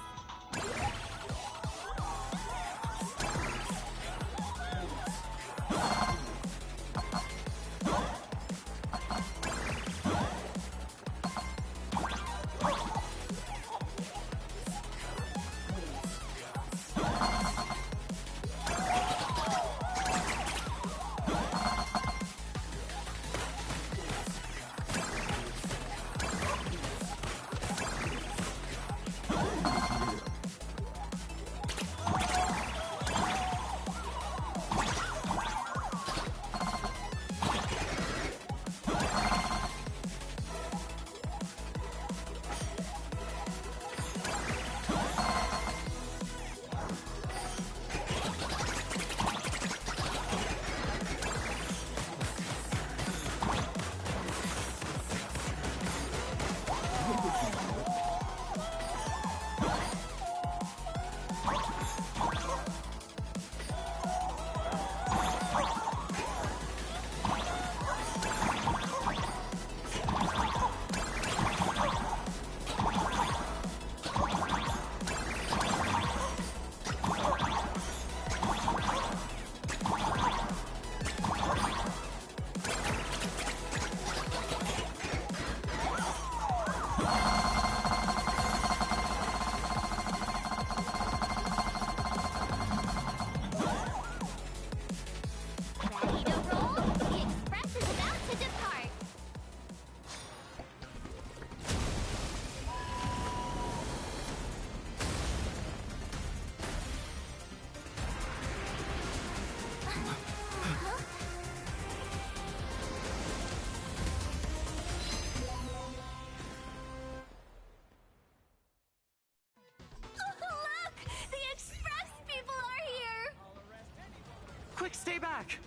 O: Quick, stay back!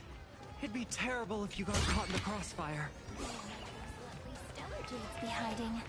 O: It'd be terrible if you got caught in the crossfire.
I: Stellar Gates be hiding.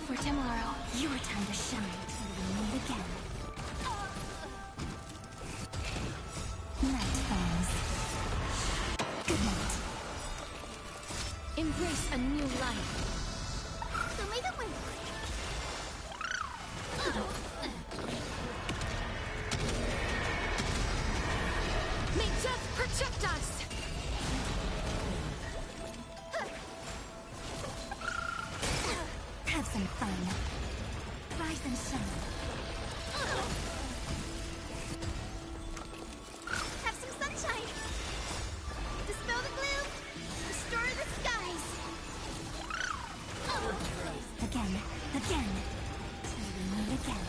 I: For tomorrow, your time to shine will meet again. Night falls. Good night.
A: Embrace a new life. May death protect us!
I: Have some fun. Rise and shine. Have some sunshine. Dispel the gloom. Restore the skies. Again. Till we meet again.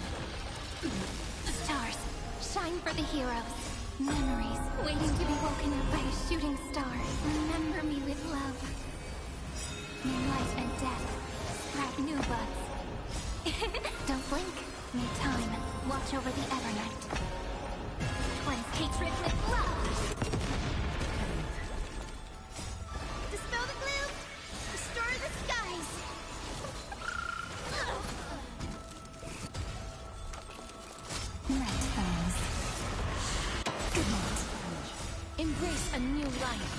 I: Stars, shine for the heroes. Memories waiting to be woken up by a shooting star. Remember me with love. May light and death sprout new buds. Don't blink. May time watch over the Evernight. Cleanse hatred with love. Dispel the gloom. Restore the skies. Night falls. Good night.
A: Embrace a new life.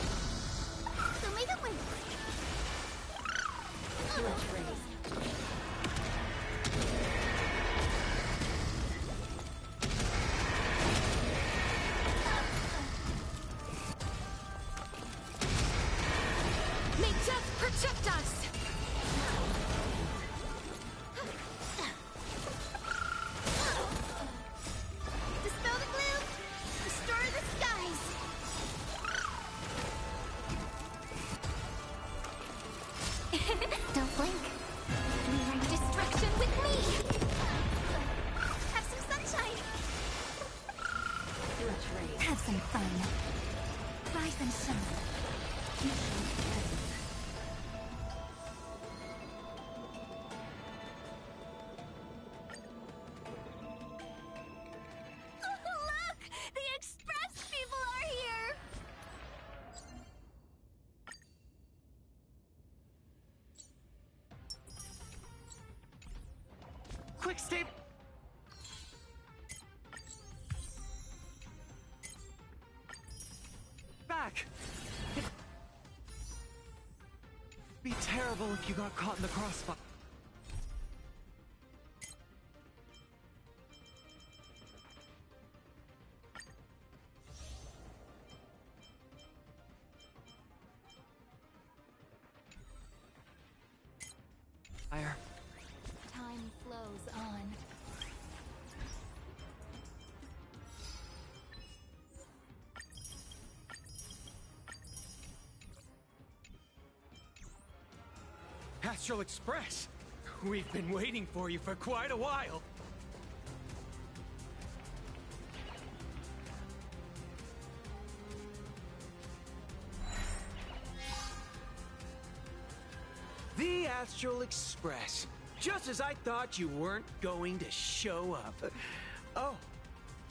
A: May death protect us!
I: Dispel the gloom. Restore the skies. Don't blink. Rewrite destruction with me. Have some sunshine. Have some fun. Rise and shine. Look! The Express people are here!
O: Quick, stay... back! It'd be terrible if you got caught in the crossfire. Fire.
I: Time flows on.
O: Astral Express! We've been waiting for you for quite a while. The Astral Express. Just as I thought you weren't going to show up. Oh,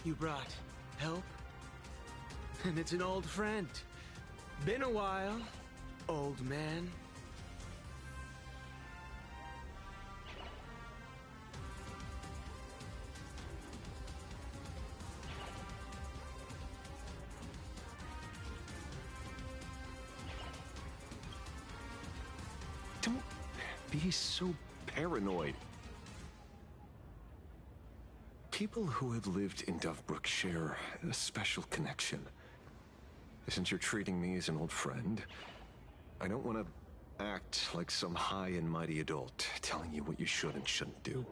O: you brought help? And it's an old friend. Been a while, old man.
F: Don't be so paranoid. People who have lived in Dovebrook share a special connection. Since you're treating me as an old friend, I don't want to act like some high and mighty adult telling you what you should and shouldn't do.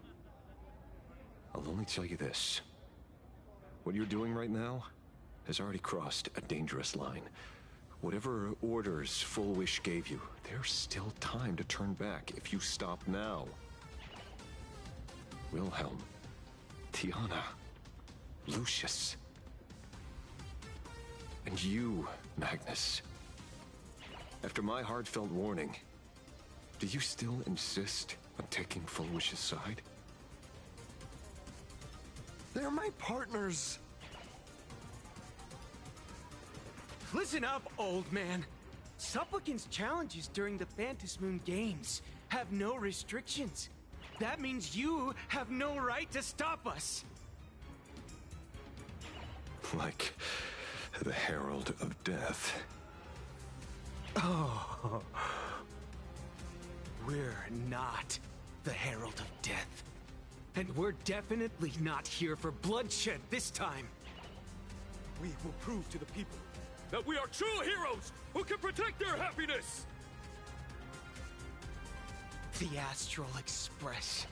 F: I'll only tell you this. What you're doing right now has already crossed a dangerous line. Whatever orders Full Wish gave you, there's still time to turn back if you stop now. Wilhelm, Tiana, Lucius, and you, Magnus. After my heartfelt warning, do you still insist on taking Full Wish's side?
D: They're my partners.
O: Listen up, old man. Supplicants' challenges during the Phantasmoon Games have no restrictions.
H: that means you have no right to stop us.
F: Like the Herald of Death.
H: Oh. We're not the Herald of Death. And we're definitely not here for bloodshed this time.
L: We will prove to the people that we are true heroes who can protect their happiness!
H: The Astral Express.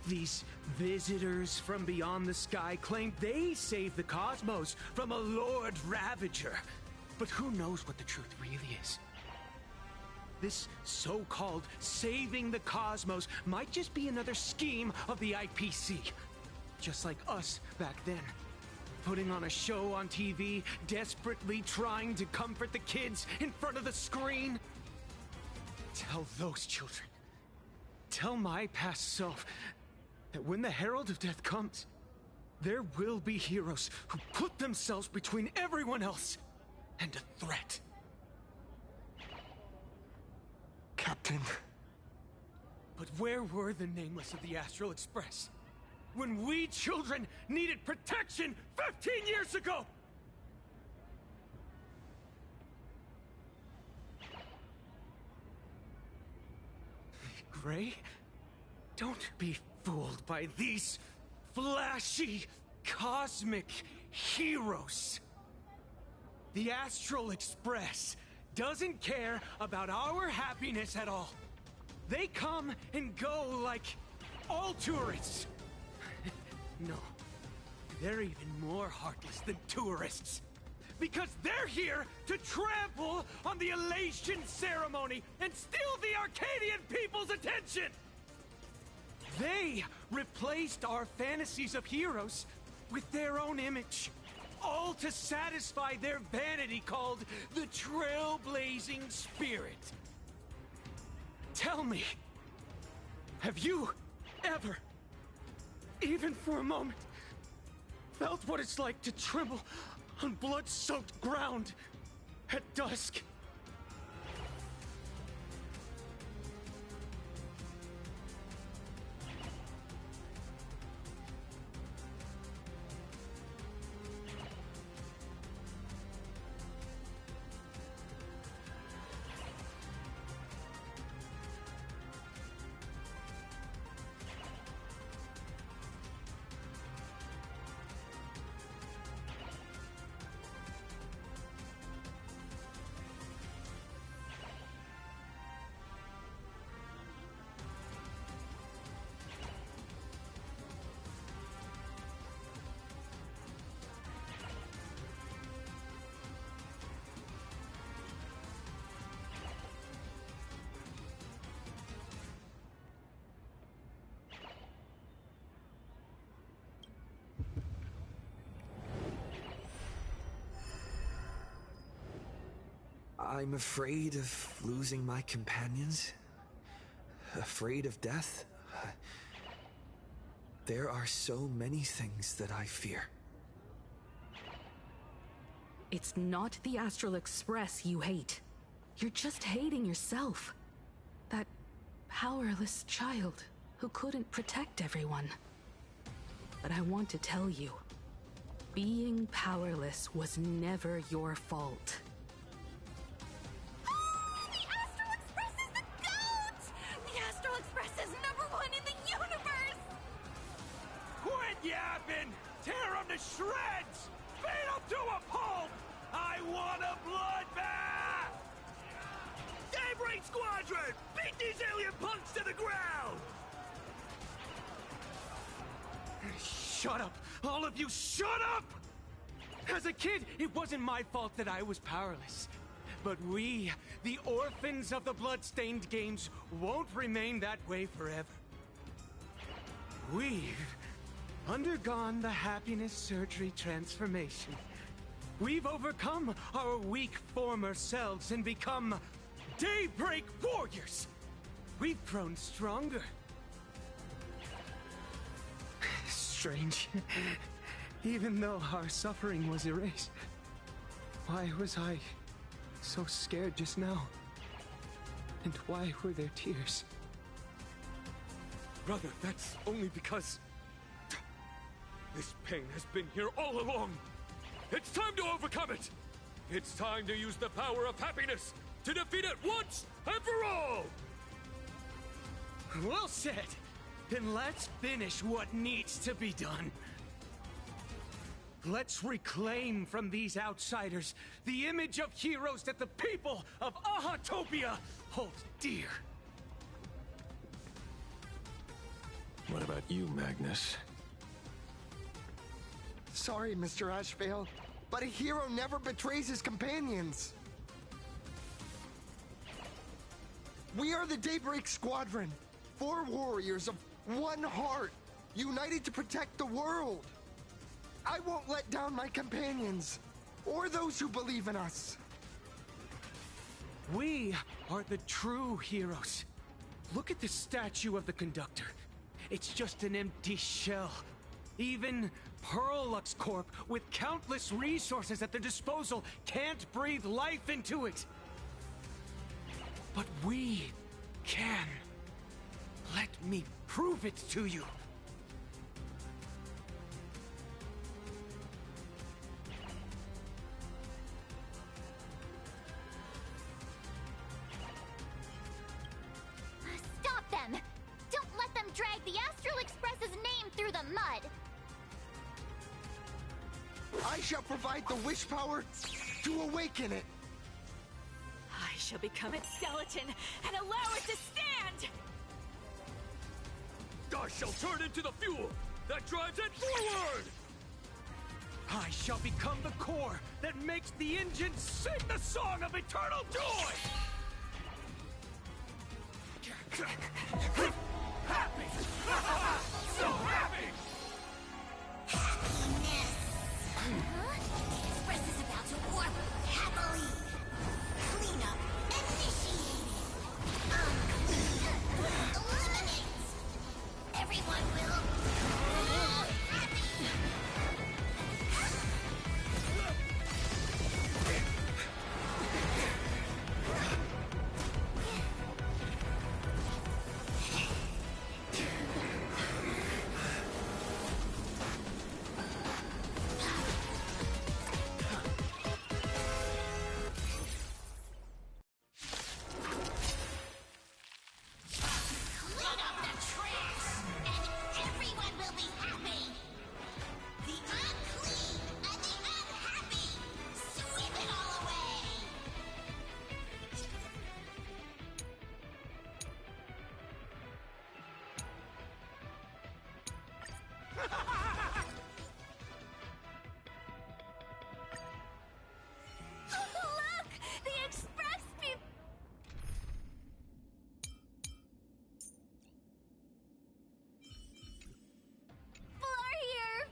H: These visitors from beyond the sky claim they saved the cosmos from a Lord Ravager. But who knows what the truth really is? This so-called saving the cosmos might just be another scheme of the IPC. Just like us back then. Putting on a show on TV, desperately trying to comfort the kids in front of the screen. Tell those children. Tell my past self that when the Herald of Death comes, there will be heroes who put themselves between everyone else and a threat.
U: Captain.
H: But where were the nameless of the Astral Express? When we children needed protection 15 years ago! Gray? Don't be fooled by these flashy, cosmic heroes. The Astral Express doesn't care about our happiness at all. They come and go like all tourists. No, they're even more heartless than tourists. Because they're here to trample on the elation ceremony and steal the Arcadian people's attention! They replaced our fantasies of heroes with their own image. All to satisfy their vanity called the trailblazing spirit. Tell me, have you ever, even for a moment, felt what it's like to tremble on blood-soaked ground at dusk?
D: I'm afraid of losing my companions. Afraid of death. There are so many things that I fear.
E: It's not the Astral Express you hate. You're just hating yourself. That powerless child who couldn't protect everyone. But I want to tell you, being powerless was never your fault.
H: Yapping! Tear them to shreds! Beat them to a pulp! I want a bloodbath! Daybreak Squadron! Beat these alien punks to the ground! Shut up! All of you, shut up! As a kid, it wasn't my fault that I was powerless. But we, the orphans of the Bloodstained Games, won't remain that way forever. We've undergone the happiness surgery transformation. We've overcome our weak former selves and become Daybreak Warriors. We've grown stronger. Strange. Even though our suffering was erased, why was I so scared just now? And why were there tears?
L: Brother, that's only because... this pain has been here all along. It's time to overcome it! It's time to use the power of happiness to defeat it once and for all!
H: Well said. Then let's finish what needs to be done. Let's reclaim from these outsiders the image of heroes that the people of Ahatopia hold dear.
F: What about you, Magnus?
U: Sorry, Mr. Ashvale, but a hero never betrays his companions. We are the Daybreak Squadron, 4 warriors of one heart, united to protect the world. I won't let down my companions, or those who believe in us.
H: We are the true heroes. Look at the statue of the conductor. It's just an empty shell. Even Perlux Corp, with countless resources at their disposal, can't breathe life into it. But we can. Let me prove it to you.
I: Stop them! Don't let them drag the Astral Express's name through the mud!
U: I shall provide the wish power to awaken it.
T: I shall become its skeleton and allow it to stand!
L: I shall turn into the fuel that drives it forward!
H: I shall become the core that makes the engine sing the song of eternal joy!
L: Happy! So happy!
B: Happiness! Huh? The Express is about to warp happily! Cleanup initiated! Unclean! Eliminate! Everyone will... happy! Clean up the trash, and everyone will be happy! The unclean and the unhappy! Sweep it all away! Look! The Express people... are here!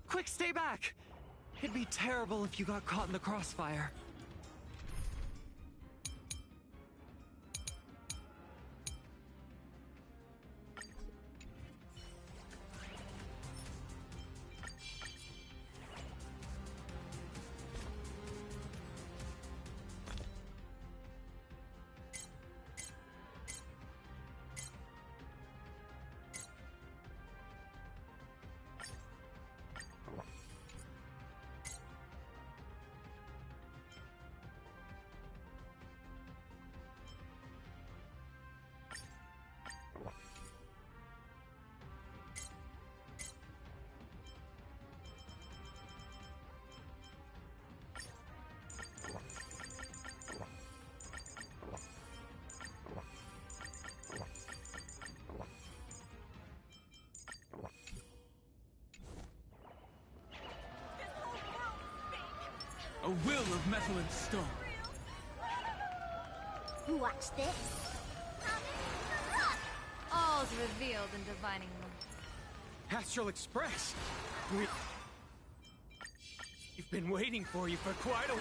H: Quick, stay back! It'd be terrible if you got caught in the crossfire. will of metal and stone.
I: Watch this.
M: All's revealed in divining them.
H: Astral Express! We've been waiting for you for quite a...